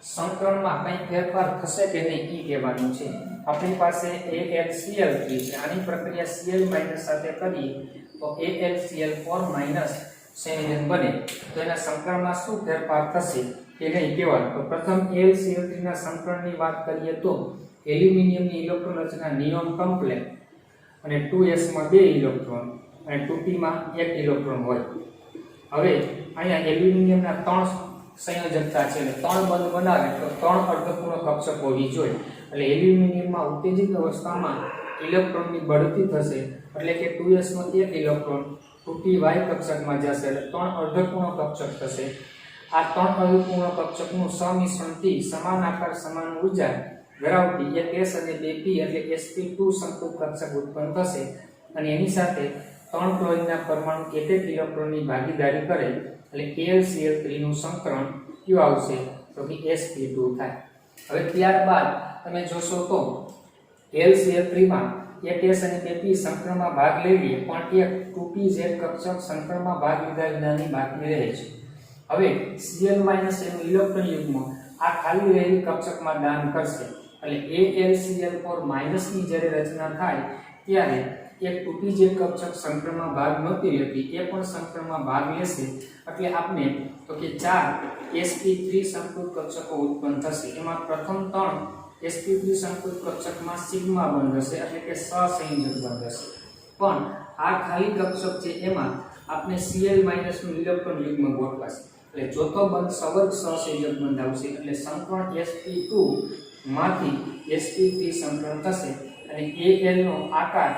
સંકરણમાં કંઈ ફેરફાર થશે કે નહીં એ કહેવાનું છે. આપણી પાસે AlCl3 છે. આની પ્રક્રિયા Cl- સાથે કરીએ તો AlCl4- સંયોજન બને. તો એના સંકરણમાં શું ફેરફાર થશે કે નહીં કહેવાનું. તો પ્રથમ AlCl3 ના સંકરણની વાત કરીએ તો એલ્યુમિનિયમની ઇલેક્ટ્રોન રચના નિયોન કમ્પ્લેક્સ અને 2s માં 2 ઇલેક્ટ્રોન અને 2p માં 1 ઇલેક્ટ્રોન હોય. હવે અહીંયા એલ્યુમિનિયમના 3 સંયોજકતા છે એટલે 3 બંધ બનાવે તો 3 અર્ધપૂર્ણ કક્ષક હોવી જોઈએ. એટલે એલ્યુમિનિયમમાં ઉત્તેજિત અવસ્થામાં ઇલેક્ટ્રોનની બઢતી થશે એટલે કે 2s નો 1 ઇલેક્ટ્રોન 2p y કક્ષકમાં જશે એટલે 3 અર્ધપૂર્ણ કક્ષક થશે. આ 3 અર્ધપૂર્ણ કક્ષકનું સંમિશ્રણથી સમાન આકાર સમાન ઊર્જા ધરાવતી એક s અને 2p એટલે sp2 સંકૃત કક્ષક ઉત્પન્ન થશે અને એની સાથે 3 ક્લોરીનના પરમાણુ એક ઇલેક્ટ્રોનની ભાગીદારી કરે એટલે AlCl3 નું સંકરણ કયું આવશે તો કે sp2 થાય. હવે ત્યારબાદ તમે જોશો તો AlCl3 માં એક s અને 2p સંકરણમાં ભાગ લઈ લે પણ એક 2p z કક્ષક સંકરણમાં ભાગ લીધા વિનાની બાકી રહે છે. હવે Cl- એનું ઇલેક્ટ્રોન યુગ્મ આ ખાલી રહેલી કક્ષકમાં દાન કરશે એટલે AlCl4- ની જ્યારે રચના થાય ત્યારે એક 2p z કક્ષક સંકરણમાં ભાગ નહોતી લેતી એ પણ સંકરણમાં ભાગ લેશે એટલે આપણે તો કે 4 sp3 સંકૃત કક્ષકો ઉત્પન્ન થશે. એમાં પ્રથમ 3 sp3 સંકૃત કક્ષકમાં સિગ્મા બંધ હશે એટલે કે સહસંયોજક બંધ હશે. પણ આ ખાલી કક્ષક છે એમાં આપણે Cl- નું ઇલેક્ટ્રોન યુગ્મ ગોઠવાશે એટલે ચોથો બંધ સવર્ગ સહસંયોજક બંધ આવશે એટલે સંકરણ sp2 માંથી sp3 સંકરણ થશે અને Al નો આકાર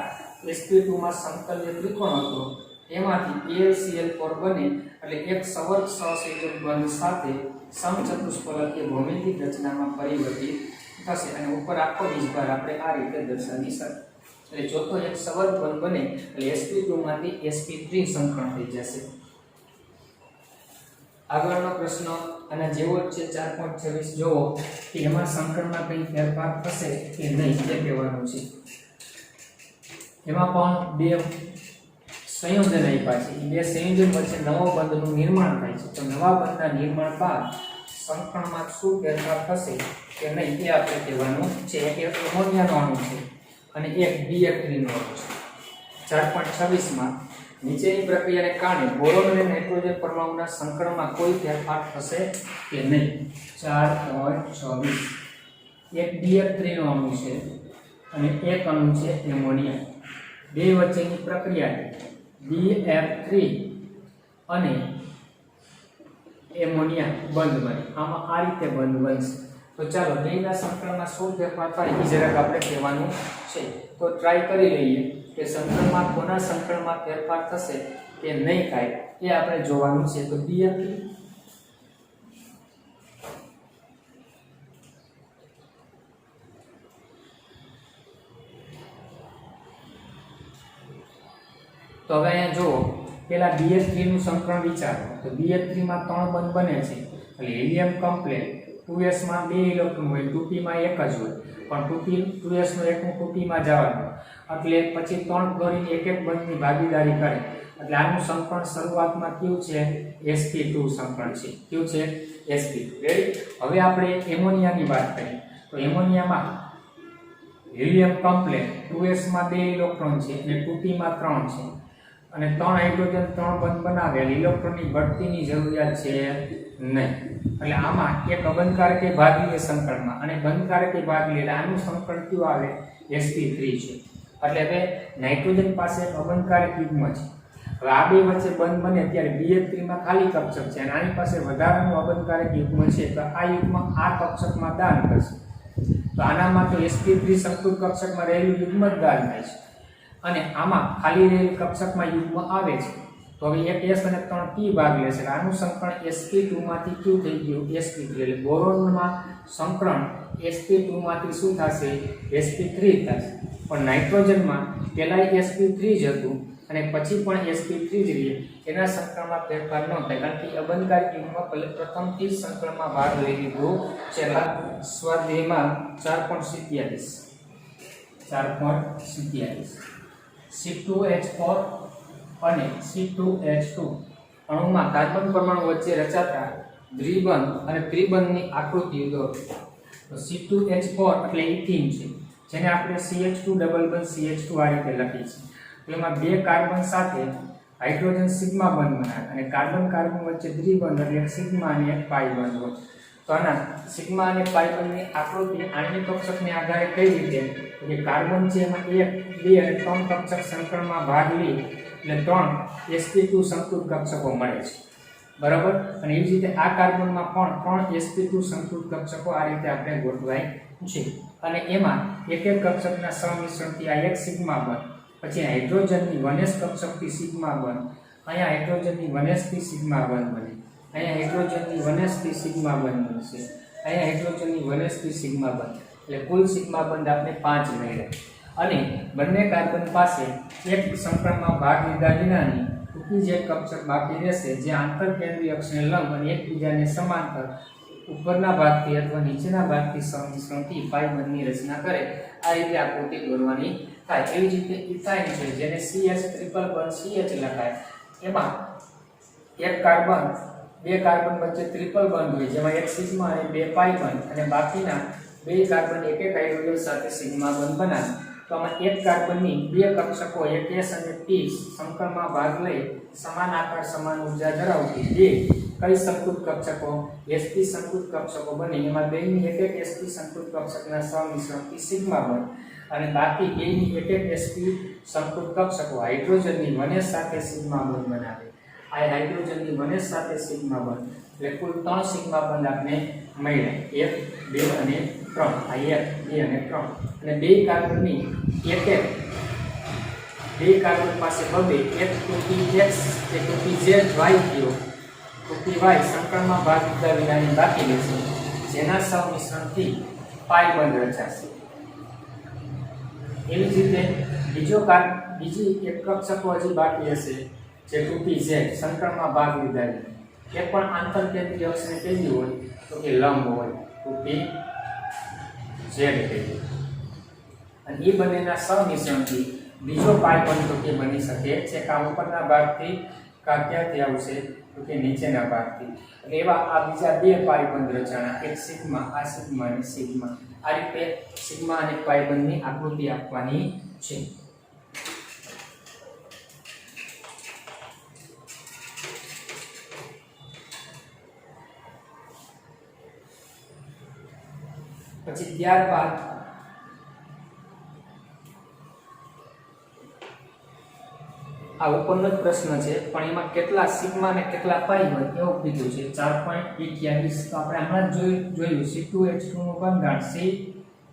sp2 માં સમતલ્ય ત્રિકોણ હતો એમાંથી AlCl4 બને એટલે એક સવર્ગ સહસંયોજક બંધ સાથે સમચતુષ્ફલકીય ભૌમિતિક રચનામાં પરિવર્તિત થશે અને ઉપર આખો વીજભાર આપણે આ રીતે દર્શાવી શકીએ. એટલે ચોથો એક સવર્ગ બંધ બને એટલે sp2 માંથી sp3 સંકરણ થઈ જશે. આગળનો પ્રશ્ન અને જેવો જ છે 4.26 જોવો કે એમાં સંકરણમાં કંઈ ફેરફાર થશે કે નહીં તે કહેવાનું છે. એમાં પણ બે સંયોજન આપ્યા છે. એ બે સંયોજન વચ્ચે નવા બંધનું નિર્માણ થાય છે. તો નવા બંધના નિર્માણ બાદ સંકરણમાં શું ફેરફાર થશે કે નહીં તે આપણે કહેવાનું છે. એક એમોનિયાનો અણુ છે અને એક BF3 નો અણુ છે. 4.26 માં નીચેની પ્રક્રિયાને કારણે બોરોન અને નાઇટ્રોજન પરમાણુના સંકરણમાં કોઈ ફેરફાર થશે કે નહીં. 4.26 એક BF3 નો અણુ છે અને એક અણુ છે એમોનિયા. બે વચ્ચેની પ્રક્રિયા BF3 અને એમોનિયા બંધ બને. આમાં આ રીતે બંધ બનશે. તો ચાલો બેના સંકરણમાં શું ફેરફાર થાય એ જરાક આપણે કહેવાનું છે. તો ટ્રાય કરી લઈએ કે સંકરણમાં કોના સંકરણમાં ફેરફાર થશે કે નહીં થાય એ આપણે જોવાનું છે. તો BF3 તો હવે અહીંયા જુઓ પેલા BF3 નું સંકરણ વિચારો. તો BF3 માં 3 બંધ બને છે એટલે હિલિયમ કમ્પ્લેટ 2s માં 2 ઇલેક્ટ્રોન હોય 2p માં 1 જ હોય પણ 2s નો એકનું 2p માં જવાનું એટલે પછી 3 ક્લોરીન એક એક બંધની ભાગીદારી કરે એટલે આનું સંકરણ શરૂઆતમાં કયું છે sp2 સંકરણ છે. કયું છે sp2. રેડી. હવે આપણે એમોનિયાની વાત કરીએ તો એમોનિયામાં હિલિયમ કમ્પ્લેટ 2s માં 2 ઇલેક્ટ્રોન છે અને 2p માં 3 છે અને 3 હાઇડ્રોજન 3 બંધ બનાવેલ ઇલેક્ટ્રોનની બઢતીની જરૂરિયાત છે નહીં. એટલે આમાં એક અબંધકારકે ભાગ લે સંકરણમાં અને બંધકારકે ભાગ લે એટલે આનું સંકરણ કયું આવે sp3 છે. એટલે હવે નાઇટ્રોજન પાસે એક અબંધકારક યુગ્મ છે. હવે આ બે વચ્ચે બંધ બને ત્યારે BF3 માં ખાલી કક્ષક છે અને આની પાસે વધારાનું અબંધકારક યુગ્મ છે તો આ યુગ્મ આ કક્ષકમાં દાન કરશે. તો આનામાં તો sp3 સંકૃત કક્ષકમાં રહેલું યુગ્મ જ દાન થાય છે અને આમાં ખાલી રહેલ કક્ષકમાં યુગ્મ આવે છે. તો હવે એક s અને 3p ભાગ લેશે. આનું સંકરણ sp2 માંથી કયું થઈ ગયું sp3. એટલે બોરોનમાં સંકરણ sp2 માંથી શું થશે sp3 થશે. પણ નાઇટ્રોજનમાં પહેલા sp3 જ હતું અને પછી પણ sp3 જ રહે. એના સંકરણમાં ફેરફાર ન થાય કારણ કે અબંધકારક યુગ્મમાં પ્રથમથી જ સંકરણમાં ભાગ લઈ લીધો છે. સ્વાધ્યાયમાં 4.47 C2H4 અને C2H2 અણુમાં કાર્બન પરમાણુ વચ્ચે રચાતા દ્વિબંધ અને ત્રિબંધની આકૃતિઓ દોરો. તો C2H4 એટલે ઇથીન છે, જેને આપણે CH2 ડબલ બંધ CH2 આ રીતે લખી છે. તો એમાં બે કાર્બન સાથે હાઇડ્રોજન સિગ્મા બંધ બનાવે અને કાર્બન કાર્બન વચ્ચે દ્વિબંધ એટલે સિગ્મા અને એક પાઈ બંધ હોય. તો આના સિગ્મા અને પાઈ બંધની આકૃતિ આણ્વિક કક્ષકને આધારે કઈ રીતે કે કાર્બન છે એમાં 1, 2 અને 3 કક્ષક સંકળમાં ભાગ લે એટલે 3 sp2 સંકૃત કક્ષકો મળે છે. બરાબર. અને એ જ રીતે આ કાર્બનમાં પણ 3 sp2 સંકૃત કક્ષકો આ રીતે આપણે ગોઠવાય છે. અને એમાં એક એક કક્ષકના સંમિશ્રણથી આ એક સિગ્મા બંધ, પછી હાઇડ્રોજનની 1s કક્ષકથી સિગ્મા બંધ, અહીંયા હાઇડ્રોજનની 1s થી સિગ્મા બંધ બને, અહીંયા હાઇડ્રોજનની 1s થી સિગ્મા બંધ બનશે, અહીંયા હાઇડ્રોજનની 1s થી સિગ્મા બંધ, એટલે કુલ સિગ્મા બંધ આપણે 5 મળ્યા. અને બંને કાર્બન પાસે એક સંકળમાં ભાગ લીધા વિનાની ટૂંકી જે કક્ષક બાકી રહેશે જે આંતરકેન્દ્રીય અક્ષને લંબ અને એકબીજાને સમાંતર ઉપરના ભાગથી અથવા નીચેના ભાગથી સંમિશ્રણથી પાઈ બંધની રચના કરે. આ રીતે આકૃતિ દોરવાની થાય. એવી જ રીતે ઇથાઇન છે જેને CH ટ્રિપલ બંધ CH લખાય. એમાં એક કાર્બન બે કાર્બન વચ્ચે ટ્રિપલ બંધ હોય જેમાં એક સિગ્મા અને બે પાઈ બંધ, અને બાકીના બે કાર્બન એક એક હાઇડ્રોજન સાથે સિગ્મા બંધ બનાવે. તો આમાં એક કાર્બનની બે કક્ષકો એક S અને P સંકળમાં ભાગ લઈ સમાન આકાર સમાન ઊર્જા ધરાવતી બે કઈ સંકૃત કક્ષકો sp સંકૃત કક્ષકો બને. એમાં બેની એક એક sp સંકૃત કક્ષકના સંમિશ્રણથી સિગ્મા બંધ, અને બાકી બેની એક એક sp સંકૃત કક્ષકો હાઇડ્રોજનની 1s સાથે સિગ્મા બંધ બનાવે. આ હાઇડ્રોજનની 1s સાથે સિગ્મા બંધ એટલે કુલ 3 સિગ્મા બંધ આપણે મળ્યા, 1, 2 અને 3. આ 1, 2 અને 3. અને બે કાર્બનની એક એક બે કાર્બન પાસે બબે એક 2px કે 2pz y થયો 2py સંકળમાં ભાગ લીધા વિનાની બાકી રહેશે, જેના સંમિશ્રણથી પાઈ બંધ રચાશે. એવી જ રીતે બીજી એક કક્ષકો હજી બાકી હશે જે 2pz સંકળમાં ભાગ લીધા છે. એ પણ આંતરકેન્દ્રીય અક્ષને કેવી હોય તો કે લંબ હોય, 2pz કહીએ. અને એ બંનેના સંમિશ્રણથી બીજો પાઈ બંધ તો કે બની શકે છે કાં ઉપરના ભાગથી કાં ક્યાંથી આવશે તો કે નીચેના ભાગથી. એટલે એવા આ બીજા બે પાઈ બંધ રચાણા, એક સિગ્મા, આ સિગ્મા અને સિગ્મા. આ રીતે સિગ્મા અને પાઈ બંધની આકૃતિ આપવાની છે. પછી ત્યારબાદ આ ઉપરનો જ પ્રશ્ન છે પણ એમાં કેટલા સિગ્મા અને કેટલા પાઈ હોય એવું કીધું છે. 4.28 તો આપણે હમણાં જ જોયું C2H2 નું બંધારણ C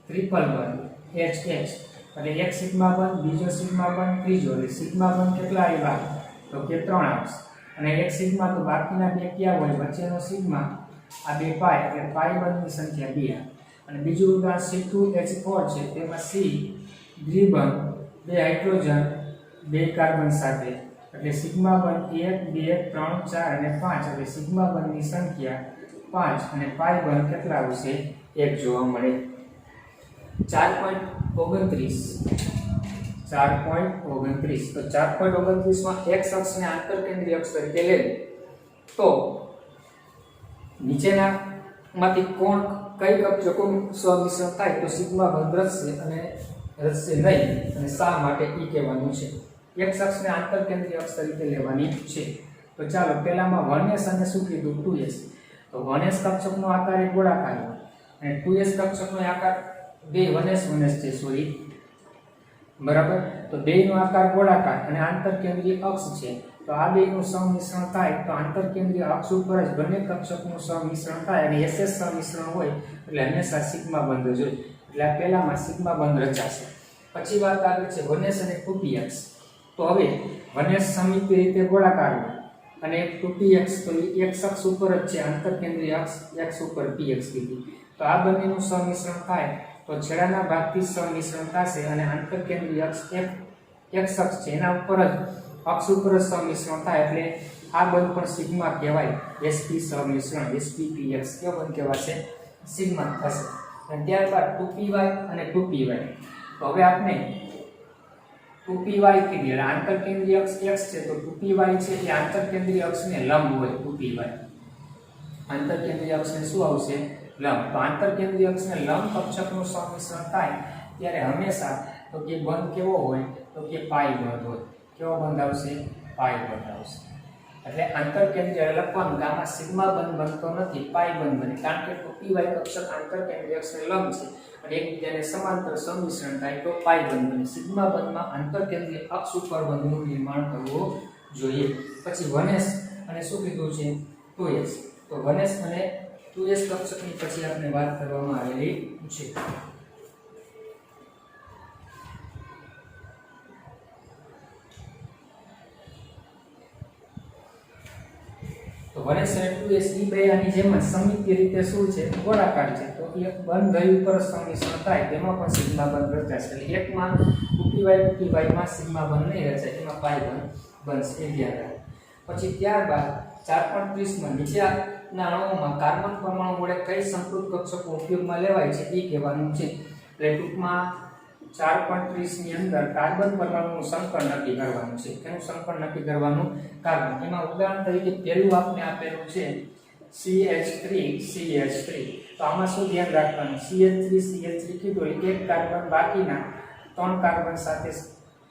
ટ્રિપલ બંધ HH એટલે એક સિગ્મા બંધ, બીજો સિગ્મા બંધ, ત્રીજો. એટલે સિગ્મા બંધ કેટલા આવ્યા તો કે 3 આવશે. અને એક સિગ્મા તો બાકીના બે ક્યાં હોય વચ્ચેનો સિગ્મા, આ બે પાઈ એટલે પાઈ બંધની સંખ્યા 2. અને બીજું ઉદાહરણ C2H4 છે તેમાં C દ્વિબંધ બે હાઇડ્રોજન બે કાર્બન સાથે એટલે સિગ્મા બંધ 1, 2, 3, 4 અને 5 એટલે સિગ્મા બંધની સંખ્યા 5 અને પાઈ બંધ કેટલા આવશે 1 જોવા મળે. 4.29 તો 4.29 માં x અક્ષને આંતરકેન્દ્રીય અક્ષ તરીકે લે તો નીચેના માંથી કોણ કઈ કક્ષકોનું સંમિશ્રણ થાય તો સિગ્મા બંધ રચશે અને રચશે નહીં. અને શા માટે ઈ કહેવાનું છે. x અક્ષને આંતરકેન્દ્રીય અક્ષ તરીકે લેવાની છે. તો ચાલો પહેલામાં 1s અને શું કીધું 2s. તો 1s કક્ષકનો આકાર એક ગોળાકાર હોય અને 2s કક્ષકનો આકાર બે 1s છે સોરી બરાબર. તો બેનો આકાર ગોળાકાર અને આંતરકેન્દ્રીય અક્ષ છે. તો આ બેનું સંમિશ્રણ થાય તો આંતરકેન્દ્રીય અક્ષ ઉપર જ બંને કક્ષકનું સંમિશ્રણ થાય અને ss સંમિશ્રણ હોય એટલે હંમેશા સિગ્મા બંધ જ હોય. એટલે આ પહેલામાં સિગ્મા બંધ રચાશે. પછી વાત આવે છે 1s અને 2px. તો હવે 1s સમિતિ રીતે ગોળાકાર હોય અને 2px તો x અક્ષ ઉપર જ છે, આંતરકેન્દ્રીય અક્ષ x ઉપર px કીધી. તો આ બંનેનું સંમિશ્રણ થાય તો છેડાના ભાગથી સંમિશ્રણ થશે અને આંતરકેન્દ્રીય અક્ષ x અક્ષ છે એના ઉપર જ અક્ષ ઉપર જ સંમિશ્રણ થાય એટલે આ બંધ પણ સિગ્મા કહેવાય. sp સંમિશ્રણ sppx કેવો બંધ કહેવાશે સિગ્મા થશે. અને ત્યારબાદ 2py અને 2py. તો હવે આપણે 2py કીધી એટલે આંતરકેન્દ્રીય અક્ષ x છે તો 2py છે એ આંતરકેન્દ્રીય અક્ષને લંબ હોય 2py. આંતરકેન્દ્રીય અક્ષને શું આવશે? લંબ. તો આંતરકેન્દ્રીય અક્ષને લંબ કક્ષકનું સંમિશ્રણ થાય ત્યારે હંમેશા તો કે બંધ કેવો હોય? તો કે પાઈ બંધ હોય. કેવો બંધ આવશે? પાઈ બંધ આવશે. એટલે આંતરકેન્દ્રીય લખવાનું કે આમાં સિગ્મા બંધ બનતો નથી, પાઈ બંધ બને, કારણ કે ટૂંકી કક્ષક આંતરકેન્દ્રીય અક્ષને લંબ છે અને એકબીજાને સમાંતર સંમિશ્રણ થાય તો પાઈ બંધ બને. સિગ્મા બંધમાં આંતરકેન્દ્રીય અક્ષ ઉપર બંધનું નિર્માણ કરવું જોઈએ. પછી 1s અને શું કીધું છે? 2s. તો 1s અને 2s કક્ષકની પછી આપણે વાત કરવામાં આવેલી છે. તો 1s અને 2s ઈ બે આની જેમ જ સમિતિ રીતે શું છે? ગોળાકાર છે. તો એક બંધ ધરી ઉપર સંમિશ્રણ થાય તેમાં પણ સિગ્મા બંધ રચાશે. એટલે એકમાં ટૂંકી વાયમાં સિગ્મા બંધ નહીં રચાય, એમાં પાઈ બંધ બનશે. એ ધ્યાન રાખો. પછી ત્યારબાદ 4.30 માં નીચેના અણુઓમાં કાર્બન પરમાણુ વડે કઈ સંકૃત કક્ષકો ઉપયોગમાં લેવાય છે એ કહેવાનું છે. એટલે ટૂંકમાં 4.30 ની અંદર કાર્બન પરમાણુનું સંકર નક્કી કરવાનું છે. તેનું સંકર નક્કી કરવાનું કાર્બન. એમાં ઉદાહરણ તરીકે પહેલું આપને આપેલું છે CH3 તો આમાં શું ધ્યાન રાખવાનું? CH3 કીધું એટલે એક કાર્બન બાકીના 3 કાર્બન સાથે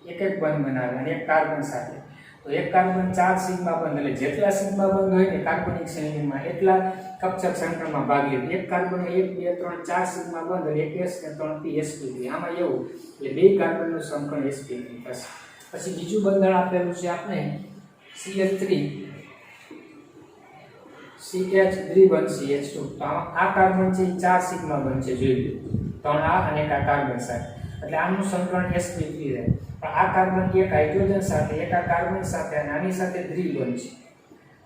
એક બંધ બનાવે અને એક કાર્બન સાથે. તો એક કાર્બન 4 સિગ્મા બંધ, એટલે જેટલા સિગ્મા બંધ હોય ને કાર્બનિક સંયોજનમાં એટલા કક્ષક સંકરમાં ભાગ લે. એક કાર્બન 1 2 3 4 સિગ્મા બંધ એટલે 1s ને 3p sp3. આમાં એવું એટલે બે કાર્બનનું સંકર sp3 થશે. પછી બીજું બંધારણ આપેલું છે આપણે CH3 CH3 તો આ કાર્બન છે 4 સિગ્મા બંધ છે, જોઈ લો. 3 આ અને એક આ કાર્બન સાથે, એટલે આનું સંકરણ sp3 રહે. પણ આ કાર્બન એક હાઇડ્રોજન સાથે, એક આ કાર્બન સાથે અને આની સાથે દ્વિબંધ છે.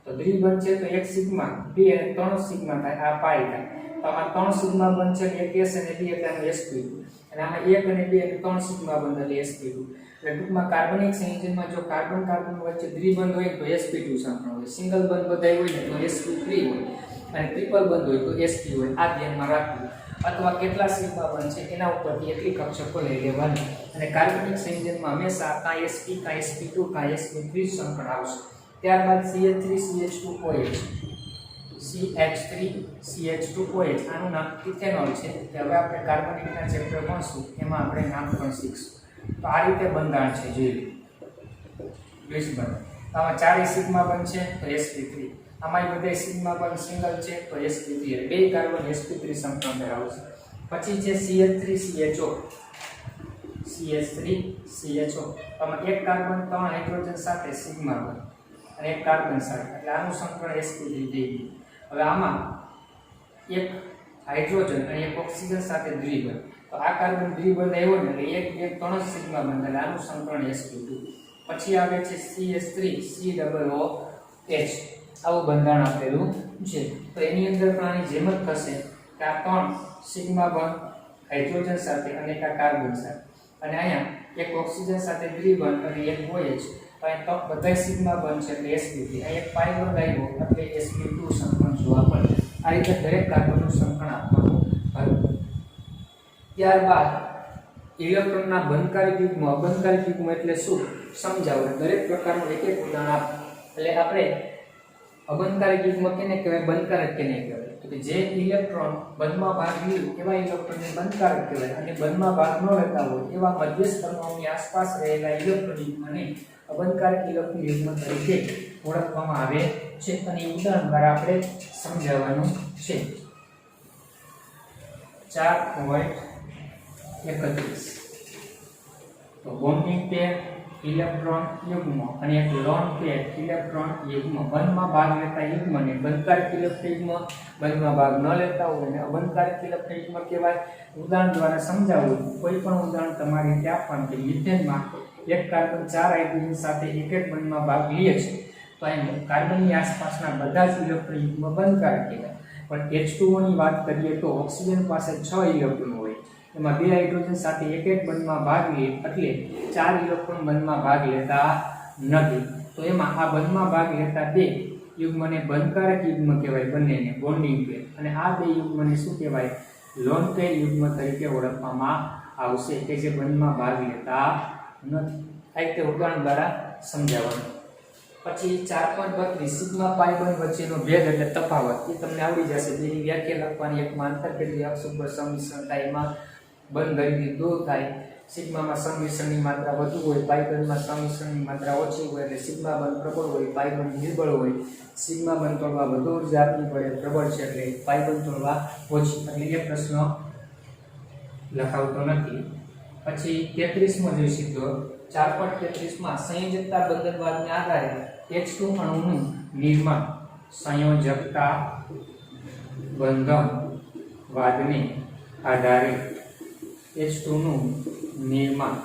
તો દ્વિબંધ છે તો એક સિગ્મા 2 અને 3 સિગ્મા થાય, આ પાઈ થાય. તો આમાં 3 સિગ્મા બંધ છે, એક s અને 2 એટલે આનું sp2. અને આમાં 1 અને 2 અને 3 સિગ્મા બંધ એટલે sp2. એટલે ટૂંકમાં કાર્બનિક સંયોજનમાં જો કાર્બન વચ્ચે દ્વિબંધ હોય તો sp2 સંકરણ હોય, સિંગલ બંધ બધાય હોય ને તો sp3 હોય, અને ટ્રિપલ બંધ હોય તો sp હોય. આ ધ્યાનમાં રાખવું. અથવા કેટલા સિગ્મા બંધ છે એના ઉપરથી એટલી કક્ષકો લઈ લેવાની. અને કાર્બનિક સંયોજનમાં હંમેશા કાં sp કાં sp2 કાં sp3 સંકળ આવશે. ત્યારબાદ CH3CH2OH CH3CH2OH આનું નામ ઇથેનોલ છે. કે હવે આપણે કાર્બનિકના ચેપ્ટર ભણશું એમાં આપણે નામ પણ શીખશું. તો આ રીતે બંધારણ છે, જોઈ લો. બંધ આમાં 4 સિગ્મા બંધ છે તો sp3, આમાં બધા સિગ્મા બંધ સિંગલ છે તો sp3, બે કાર્બન sp3 સંકરણ ધરાવશે. પછી છે CH3CHO આમાં એક કાર્બન 3 હાઇડ્રોજન સાથે સિગ્મા બંધ અને એક કાર્બન સાથે, એટલે આનું સંકરણ sp3 થઈ ગયું. હવે આમાં એક હાઇડ્રોજન અને એક ઓક્સિજન સાથે દ્વિબંધ. તો આ કાર્બન દ્વિબંધ આવ્યો ને એટલે 1 2 3 સિગ્મા બંધ, એટલે આનું સંકરણ sp2. પછી આવે છે CH3COOH આવું બંધારણ આપેલું છે. તો એની અંદર પણ આની જેમ જ થશે કે આ 3 સિગ્મા બંધ હાઇડ્રોજન સાથે અને એક કાર્બન સાથે, અને અહીંયા એક ઓક્સિજન સાથે દ્વિબંધ અને એક OH. અહીં તો બધા સિગ્મા બંધ છે એટલે sp3. અહીં એક પાઈ બંધ આવ્યો એટલે sp2 સંકરણ જોવા મળે. આ રીતે દરેક કાર્બનનું સંકરણ આપવાનું હતું. ત્યારબાદ ઇલેક્ટ્રોનના બંધકારી યુગ્મ અબંધકારી યુગ્મ એટલે શું સમજાવો. દરેક પ્રકારનું એક ઉદાહરણ આપ. એટલે આપણે અબંધકારી યુગ્મ કેને કહેવાય, બંધકારક કેને કહેવાય? તો કે જે ઇલેક્ટ્રોન બંધમાં ભાગ લે એવા ઇલેક્ટ્રોનને બંધકારક કહેવાય, અને બંધમાં ભાગ ન લેતા હોય એવા મધ્યસ્થ પરમાણુની આસપાસ રહેલા ઇલેક્ટ્રોન યુગ્મને અબંધકારક ઇલેક્ટ્રોન યુગ્મ તરીકે ઓળખવામાં આવે છે. અને ઉદાહરણ દ્વારા આપણે સમજાવવાનું છે. 4.31 તો બોન્ડિંગ પેર ઇલેક્ટ્રોન યુગ્મ અને એક લોન પેર ઇલેક્ટ્રોન યુગ્મ. બંધમાં ભાગ લેતા યુગ્મને બંધકારક ઇલેક્ટ્રોન યુગ્મ, બંધમાં ભાગ ન લેતા હોય અને અબંધકારક ઇલેક્ટ્રોન યુગ્મ કહેવાય. ઉદાહરણ દ્વારા સમજાવવું. કોઈ પણ ઉદાહરણ તમારી રીતે આપવાનું કે મિથેનમાં એક કાર્બન 4 હાઇડ્રોજન સાથે એક બંધમાં ભાગ લે છે તો અહીં કાર્બનની આસપાસના બધા જ ઇલેક્ટ્રોન યુગ્મ બંધકારક કહેવાય. પણ H2O ની વાત કરીએ તો ઓક્સિજન પાસે 6 ઇલેક્ટ્રોન હોય, એમાં 2 હાઇડ્રોજન સાથે એક બંધમાં ભાગ લે એટલે 4 ઇલેક્ટ્રોન બંધમાં ભાગ લેતા નથી. તો એમાં આ બંધમાં ભાગ લેતા 2 યુગ્મને બંધકારક યુગ્મ કહેવાય, બંનેને બોન્ડિંગ પેર. અને આ 2 યુગ્મને શું કહેવાય, લોન પેર યુગ્મ તરીકે ઓળખવામાં આવશે, કે જે બંધમાં ભાગ લેતા નથી. આ રીતે ઉદાહરણ દ્વારા સમજાવવાનું. પછી 4.32 સિગ્મા પાઈ બંધ વચ્ચેનો ભેદ એટલે તફાવત એ તમને આવડી જશે. બેની વ્યાખ્યા લખવાની. એકમાં આંતરકેન્દ્રીય અક્ષ ઉપર સંમિશ્રણ થાય એમાં બંધ ગરીબી દૂર થાય. સિગ્મામાં સંમિશ્રણની માત્રા વધુ હોય, પાઈ બંધમાં સંમિશ્રણની માત્રા ઓછી હોય એટલે સિગ્મા બંધ પ્રબળ હોય, પાઈ બંધ નિર્બળ હોય. સિગ્મા બંધ તોડવા વધુ ઉર્જા આપવી પડે, પ્રબળ છે એટલે પાઈ બંધ તોડવા ઓછી. એટલે એ પ્રશ્ન લખાવતો નથી. પછી 33મો જોઈશું તો 4.33માં સંયોજકતા બંધનવાદને આધારે H2 અણુનું નિર્માણ. સંયોજકતા બંધનવાદને આધારે H2 નું નિર્માણ.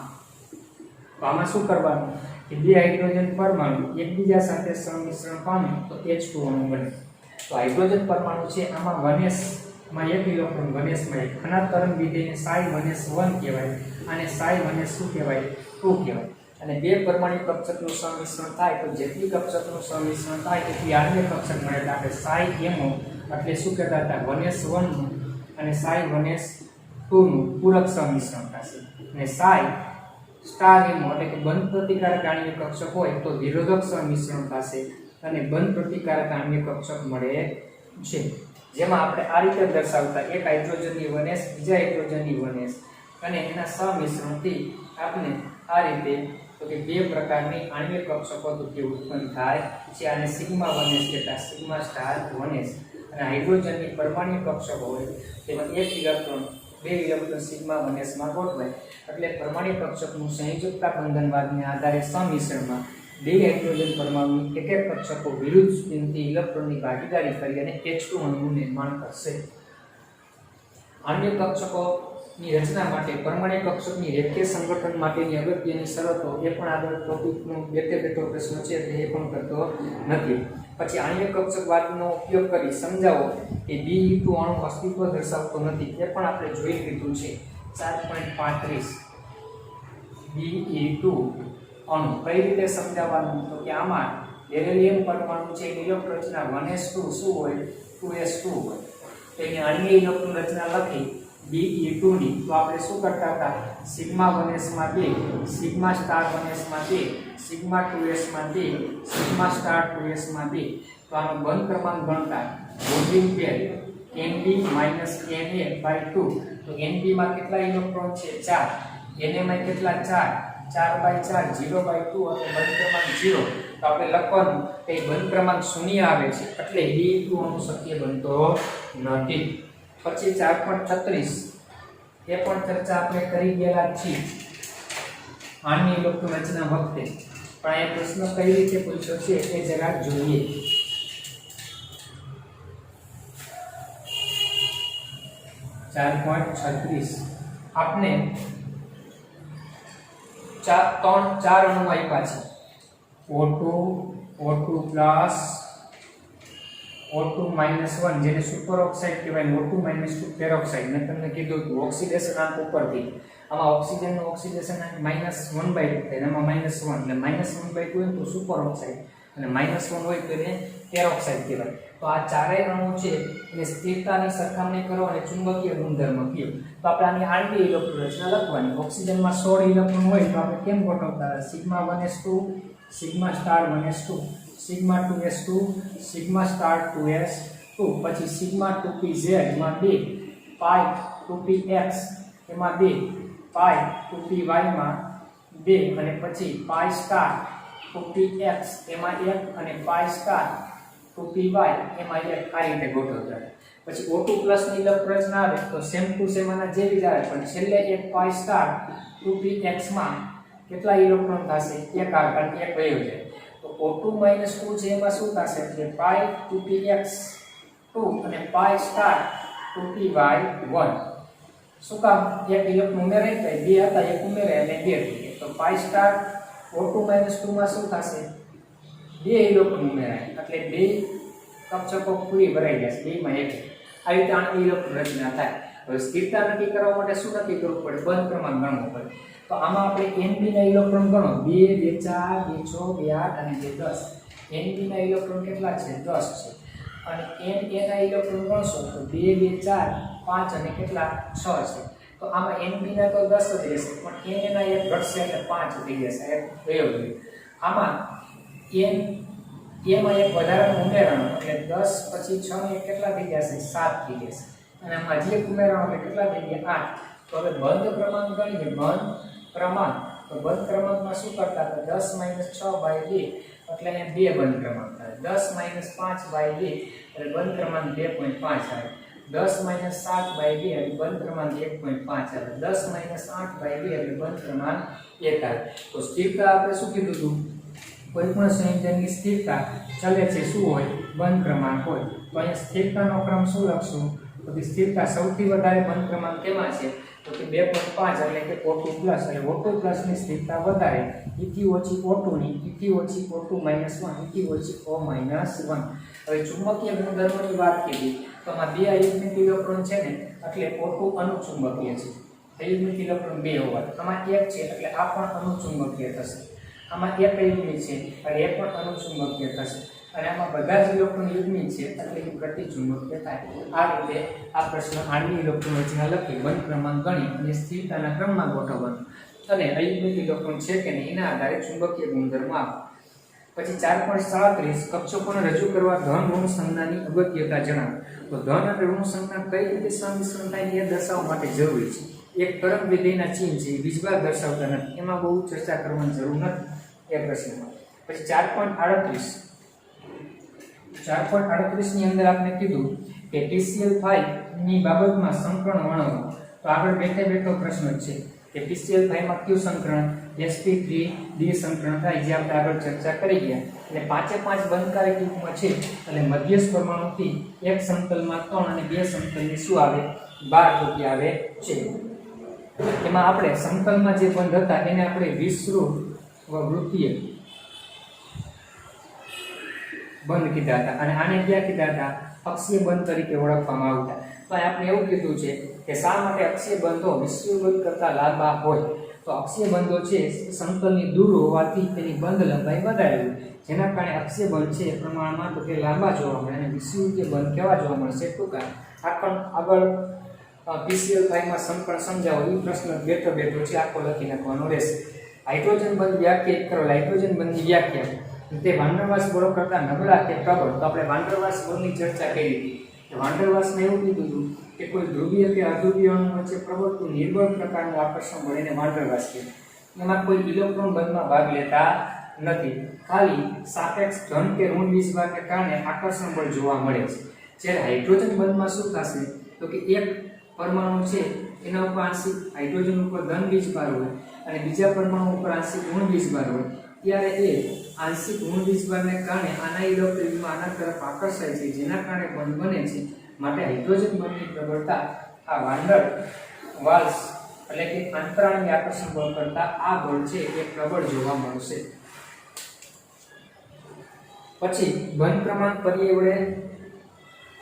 તો આમાં શું કરવાનું કે બે હાઇડ્રોજન પરમાણુ એકબીજા સાથે સંમિશ્રણ પામે તો H2 અણુ બને. તો હાઇડ્રોજન પરમાણુ છે આમાં 1s માં 1 ઇલેક્ટ્રોન, 1s માં 1. ઘના તરંગ વિધેયને ψ1s1 કહેવાય અને ψ1s શું કહેવાય 2 કહેવાય. અને બે પરમાણુ કક્ષકનું સંમિશ્રણ થાય તો જેટલી કક્ષકનું સંમિશ્રણ થાય એટલી આણ્વિય કક્ષક મળે. એટલે આપણે ψMO એટલે શું કહેતા હતા 1s1 નું અને ψ1s2 નું પૂરક સંમિશ્રણ થશે. અને ψ*MO એટલે કે બંધ પ્રતિકારક આણ્વિય કક્ષક હોય તો વિરોધક સંમિશ્રણ થશે અને બંધ પ્રતિકારક આણ્વિય કક્ષક મળે છે. જેમાં આપણે આ રીતે દર્શાવતા એક હાઇડ્રોજનની 1s બીજા હાઇડ્રોજનની 1s અને એના સંમિશ્રણથી આપણે આ રીતે તો કે બે પ્રકારની આણ્વિય કક્ષકો ઉત્પન્ન થાય છે. આને સિગ્મા 1s કહેતા, સિગ્મા સ્ટાર 1s. અને હાઇડ્રોજનની પરમાણુ કક્ષક હોય તેમાં એક ઇલેક્ટ્રોન બે ઇલેક્ટ્રોન સિગ્મા 1s માં ગોઠવાય એટલે પરમાણુ કક્ષકનું સંયોજકતા બંધનવાદને આધારે સંમિશ્રણમાં બે હાઇડ્રોજન પરમાણુની એક એક કક્ષકો વિરુદ્ધ સ્પિનથી ઇલેક્ટ્રોનની ભાગીદારી કરી અને H2 અણુનું નિર્માણ કરશે. અન્ય કક્ષકોની રચના માટે પરમાણુ કક્ષકની રેખીય સંગઠન માટેની અગત્યની શરતો એ પણ આગળ ટોપિકનો બેઠો પ્રશ્ન છે એટલે એ પણ કરતો નથી. પછી આણ્વિક કક્ષકવાદનો ઉપયોગ કરી સમજાવો કે Be2 અણુ અસ્તિત્વ દર્શાવતો નથી. એ પણ આપણે જોઈ લીધું છે. 4.35 Be2 અણુ કઈ રીતે સમજાવવાનું તો કે આમાં બેરિલિયમ પરમાણુ છે ઇલેક્ટ્રોન રચના 1s2 શું હોય 2s2 હોય. તેની આણ્વિક ઇલેક્ટ્રોન રચના લખી Be2 ની તો આપણે શું કરતા હતા સિગ્મા 1s માં 2 સિગ્મા સ્ટાર 1s માં 2 સિગ્મા 2s માં 2 સિગ્મા સ્ટાર 2s માં 2. તો આનો બંધ ક્રમાંક ગણતા બોન્ડિંગ પેર Nb Na/2 તો Nb માં કેટલા ઇલેક્ટ્રોન છે 4, Na માં કેટલા 4/4 0/2 એટલે બંધ ક્રમાંક 0. તો આપણે લખવાનું કે બંધ ક્રમાંક 0 આવે છે એટલે Be2 અણુ શક્ય બનતો નથી. પછી 4.36 એ પણ ચર્ચા આપણે કરી ગયેલા છીએ આની ઇલેક્ટ્રોન રચના વખતે, પણ આ પ્રશ્ન કઈ રીતે પૂછ્યો છે એ જરા જોઈએ. 4.36 આપણે ચાર અણુ આપ્યા છે O2 O2 પ્લસ O2 -1 જેને સુપર ઓક્સાઇડ કહેવાય, O2 -2 પેરોક્સાઇડ. મેં તમને કીધું હતું ઓક્સિડેશન આંક ઉપરથી આમાં ઓક્સિજનનું ઓક્સિડેશન આંક -1/2 થાય એમાં -1 એટલે -1/2 હોય તો સુપર ઓક્સાઇડ અને -1 હોય તો એને પેરોક્સાઇડ કહેવાય. તો આ ચારેય અણુ છે એને સ્થિરતાની સરખામણી કરો અને ચુંબકીય ગુણધર્મ કયો. તો આપણે આની આણ્વિક ઇલેક્ટ્રોન રચના લખવાની. ઓક્સિજનમાં 16 ઇલેક્ટ્રોન હોય તો આપણે કેમ ગોઠવતા sigma 1s2 sigma star 1s2 sigma 2s2 sigma star 2s2 પછી સિગ્મા 2pz માં 2 પાઈ 2px એમાં 2 પાઈ 2py માં 2 અને પછી પાઈ સ્ટાર 2px એમાં 1 અને પાઈ સ્ટાર 2py એમાં 1 આ રીતે ગોઠવતા. પછી O2 પ્લસ ની ઇલેક્ટ્રોન રચના આવે તો સેમ ટુ સેમ આના જેવી જ આવે પણ છેલ્લે 1 પાઈ સ્ટાર 2px માં કેટલા ઇલેક્ટ્રોન થશે 1 કારણ કે 1 વયો જાય. તો O2 - 2 છે એમાં શું થશે એટલે પાઈ 2px 2 અને પાઈ સ્ટાર 2py 1. શું કામ એક ઇલેક્ટ્રોન ઉમેરાય તો 2 હતા એક ઉમેરાય એટલે 2 થઈ ગયા. તો પાઈ સ્ટાર O2 - 2 માં શું થશે 2 ઇલેક્ટ્રોન ઉમેરાય એટલે 2 કક્ષકો પૂરી ભરાઈ જશે 2 માં 1. આ રીતે આની ઇલેક્ટ્રોન રચના થાય. હવે સ્થિરતા નક્કી કરવા માટે શું નક્કી કરવું પડે બંધ ક્રમાંક ગણવો પડે. તો આમાં આપણે Nb ના ઇલેક્ટ્રોન ગણો 2 2 4 2 6 2 8 અને 2 10. Nb ના ઇલેક્ટ્રોન કેટલા છે 10 છે અને Na ના ઇલેક્ટ્રોન ગણશો તો 2 2 4 5 અને કેટલા 6 છે. તો આમાં Nb ના તો 10 જ રહેશે પણ Na ના એક ઘટશે એટલે 5 થઈ જશે એક વયો ગયો. આમાં એમાં એક વધારાનો ઉમેરાણો એટલે 10 પછી 6 ને કેટલા થઈ જશે 7 થઈ જશે અને આમાં હજી એક ઉમેરાણો એટલે કેટલા થઈ ગયા 8 તો હવે બંધ ક્રમાંક ગણીએ બંધ ક્રમાંક તો બંધ ક્રમાંકમાં શું કરતા હતા 10 - 6 બાય 2 એટલે અહીંયા બે બંધ ક્રમાંક થાય 10 - 5 બાય 2 એટલે બંધ ક્રમાંક 2.5 આવે 10 - 7 બાય 2 એટલે બંધ ક્રમાંક 1.5 આવે 10 - 8 બાય 2 એટલે બંધ ક્રમાંક 1 આવે તો સ્થિરતા આપણે શું કીધું હતું કોઈ પણ સંયોજનની સ્થિરતા ચલે છે શું હોય બંધ ક્રમાંક હોય તો અહીંયા સ્થિરતાનો ક્રમ શું લખશું તો કે સ્થિરતા સૌથી વધારે બંધ ક્રમાંક કેમાં છે તો કે 2.5 એટલે કે O2 પ્લસ એટલે O2 પ્લસ ની સ્થિરતા વધારે એથી ઓછી O2 ની એથી ઓછી O2 -1 એથી ઓછી O -1 હવે ચુંબકીય ગુણધર્મોની વાત કરીએ તો આમાં બે અયુગ્મિક ઇલેક્ટ્રોન છે ને એટલે O2 અનુચુંબકીય છે અયુગ્મિક ઇલેક્ટ્રોન બે હોવાથી આમાં એક છે એટલે આ પણ અનુચુંબકીય થશે આમાં એક અયુગ્મિક છે એટલે એ પણ અનુચુંબકીય થશે અને આમાં બધા જ ઇલેક્ટ્રોન યુગ્મિક છે એટલે કે પ્રતિચુંબકીય થાય આ રીતે આ પ્રશ્ન આણ્વિક ઇલેક્ટ્રોન રચના લખી બંધ ક્રમાંક ગણી અને સ્થિરતાના ક્રમમાં ગોઠવવાનું અને અયુગ્મિક ઇલેક્ટ્રોન છે કે નહીં એના આધારે ચુંબકીય ગુણધર્મ આપો પછી 4.37 કક્ષકોને રજૂ કરવા ધન ઋણ સંજ્ઞાની અગત્યતા જણાવો તો ધન અને ઋણ સંજ્ઞા કઈ રીતે સંમિશ્રણ થાય એ દર્શાવવા માટે જરૂરી છે એક તરંગ વિધેયના ચિહ્ન છે એ વીજભાર દર્શાવતા નથી એમાં બહુ ચર્ચા કરવાની જરૂર નથી એ પ્રશ્નમાં પછી 4.38 ની અંદર આપણે કીધું કે TCl5 ની બાબતમાં સંકરણ વર્ણવો તો આગળ બેઠો પ્રશ્ન છે કે TCl5 માં કયું સંકરણ sp3 ડી સંકરણ થાય જે આપણે આગળ ચર્ચા કરી ગયા એટલે 5 બંધકારક યુગ્મ છે એટલે મધ્યસ્થ પરમાણુથી એક સમતલમાં 3 અને બે સમતલની શું આવે 12 ટોપી આવે છે એમાં આપણે સમતલમાં જે બંધ હતા એને આપણે વિષુવવૃત્ત વૃત્તીય બંધ કીધા હતા અને આને ક્યાં કીધા હતા અક્ષીય બંધ તરીકે ઓળખવામાં આવતા તો આપણે એવું કીધું છે કે શા માટે અક્ષીય બંધો વિષુવવૃત્ત કરતા લાંબા હોય તો અક્ષીય બંધો છે સમતલની દૂર હોવાથી તેની બંધ લંબાઈ વધારે હોય જેના કારણે અક્ષીય બંધ છે એ પ્રમાણમાં તો કે લાંબા જોવા મળે અને વિષુવવૃત્તીય બંધ કેવા જોવા મળશે ટૂંકા આગળ PCl5 માં સંકળ સમજાવો એ પ્રશ્ન બેઠો છે આખો લખી નાખવાનો રહેશે હાઇડ્રોજન બંધ વ્યાખ્યાયિત કરો હાઇડ્રોજન બંધની વ્યાખ્યા તે વાન ડર વાલ્સ બળ કરતા નબળા કે પ્રબળ તો આપણે વાન ડર વાલ્સ બળની ચર્ચા કરી હતી કે વાન ડર વાલ્સને એવું કીધું હતું કે કોઈ ધ્રુવીય કે અધ્રુવીય અણુ વચ્ચે પ્રબળતું નિર્બળ પ્રકારનું આકર્ષણ બળ એને વાન ડર વાલ્સ કહેવાય એમાં કોઈ ઇલેક્ટ્રોન બંધમાં ભાગ લેતા નથી ખાલી સાપેક્ષ ધન કે ઋણ વીજભારને કારણે આકર્ષણ બળ જોવા મળે છે જ્યારે હાઇડ્રોજન બંધમાં શું થશે તો કે એક પરમાણુ છે એના ઉપર આંશિક હાઇડ્રોજન ઉપર ધન વીજભાર હોય અને બીજા પરમાણુ ઉપર આંશિક ઋણ વીજભાર હોય ત્યારે એ આંશિક ઋણ વીજભારને કારણે આના ઇલેક્ટ્રોનમાં આના તરફ આકર્ષાય છે જેના કારણે બંધ બને છે માટે હાઇડ્રોજન બંધની પ્રબળતા આ વાન ડર વાલ્સ એટલે કે અંતરાળની આકર્ષણ બળ કરતા આ બળ છે એ પ્રબળ જોવા મળશે પછી બંધ ક્રમાંક પર્યાય વડે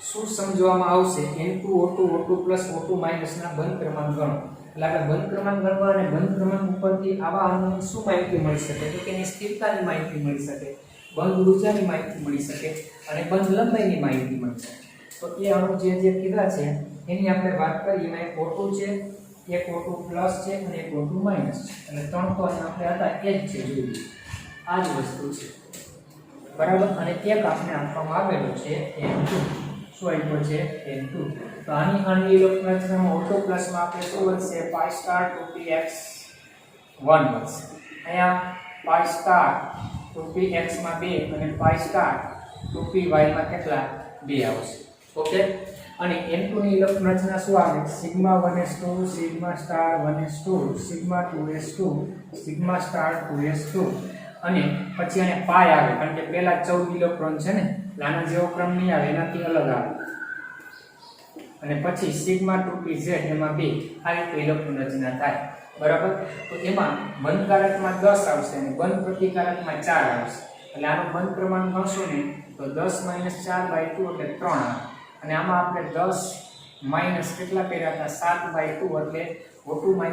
શું સમજવામાં આવશે N2O2 O2 O2 ના બંધ ક્રમાંક ગણો એટલે આપણે બંધ ક્રમાંક ગણવા અને બંધ ક્રમાંક ઉપરથી આવા અણુની શું માહિતી મળી શકે તો કે એની સ્થિરતાની માહિતી મળી શકે બંધ ઊર્જાની માહિતી મળી શકે અને બંધ લંબાઈની માહિતી મળી શકે તો એ અણુ જે કીધા છે એની આપણે વાત કરીએ એમાં એક O2 છે એક O2 પ્લસ છે અને એક O2 માઇનસ છે એટલે ત્રણ તો આપણે હતા એ જ છે જોયું આ જ વસ્તુ છે બરાબર અને એક આપણે આપવામાં આવેલો છે N2 શું આપ્યો છે N2 તો આની આણ્વિક ઇલેક્ટ્રોન રચનામાં O2 પ્લસમાં આપણે શું વધશે pi star 2px 1 વધશે અહીંયા pi star 2px માં 2 અને pi star 2py માં કેટલા 2 આવશે ઓકે અને N2 ની ઇલેક્ટ્રોન રચના શું આવે sigma 1s2 sigma star 1s2 sigma 2s2 sigma star 2s2 અને પછી આને પાઈ આવે કારણ કે પહેલા 14 ઇલેક્ટ્રોન છે ને નાના જેવો ક્રમ નહીં આવે એનાથી અલગ આવે અને પછી સિગ્મા 2pz એમાં 2 આ રીતે ઇલેક્ટ્રોન રચના થાય બરાબર તો એમાં બંધકારકમાં 10 આવશે અને બંધ પ્રતિકારકમાં 4 આવશે એટલે આનો બંધ ક્રમાંક ગણશો ને તો 10 - 4/2 એટલે 3 આવે અને આમાં આપણે 10 માઈનસ કેટલા કર્યા હતા 7/2 એટલે O2 - 2 માં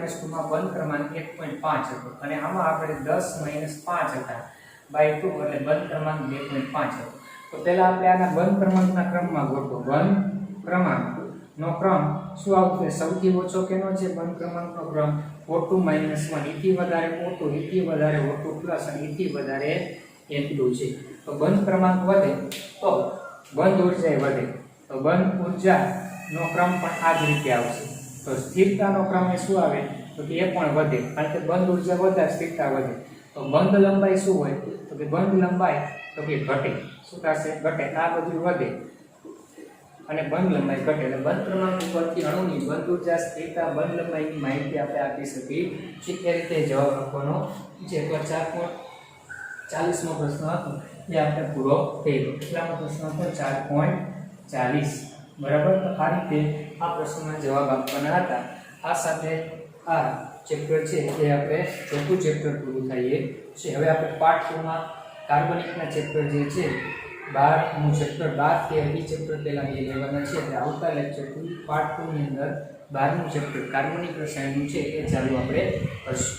બંધ ક્રમાંક 1.5 હતો અને આમાં આપણે 10 - 5 હતા /2 એટલે બંધ ક્રમાંક 2.5 હતો તો પહેલા આપણે આના બંધ ક્રમાંકના ક્રમમાં ગોઠવો બંધ ક્રમાંક નો ક્રમ શું આવશે સૌથી ઓછો કેનો છે બંધ ક્રમાંકનો ક્રમ O2 - 1 એથી વધારે O2 એથી વધારે O2 પ્લસ અને એથી વધારે N2 છે. તો બંધ ક્રમાંક વધે તો બંધ ઉર્જા વધે, તો બંધ ઉર્જાનો ક્રમ પણ આ જ રીતે આવશે. તો સ્થિરતાનો ક્રમ એ શું આવે તો કે એ પણ વધે, કારણ કે બંધ ઉર્જા વધે સ્થિરતા વધે. તો બંધ લંબાઈ શું હોય તો કે બંધ લંબાઈ તો કે ઘટે. શું થશે? ઘટે. આ બધું વધે અને બંધ લંબાઈ ઘટે. એટલે બંધ ક્રમાંક ઉપરથી અણુની બંધ ઉર્જા, સ્થિરતા, બંધ લંબાઈની માહિતી આપણે આપી શકીએ છીએ. એ રીતે જવાબ આપવાનો છે. તો 4.40મો પ્રશ્ન હતો એ આપણે પૂરો થઈ ગયો. કેટલામો પ્રશ્ન હતો? 4.40. બરાબર. તો આ રીતે આ પ્રશ્નના જવાબ આપવાના હતા. આ સાથે આ ચેપ્ટર છે એ આપણે ચોથું ચેપ્ટર પૂરું થઈએ છે. હવે આપણે પાર્ટ 2 માં કાર્બનિકના ચેપ્ટર જે છે 12મું ચેપ્ટર 12 કે 20 ચેપ્ટર પહેલા એ લેવાના છે. એટલે આવતા લેક્ચરથી પાર્ટ 2 ની અંદર 12મું ચેપ્ટર કાર્બનિક રસાયણનું છે એ ચાલુ આપણે કરશું.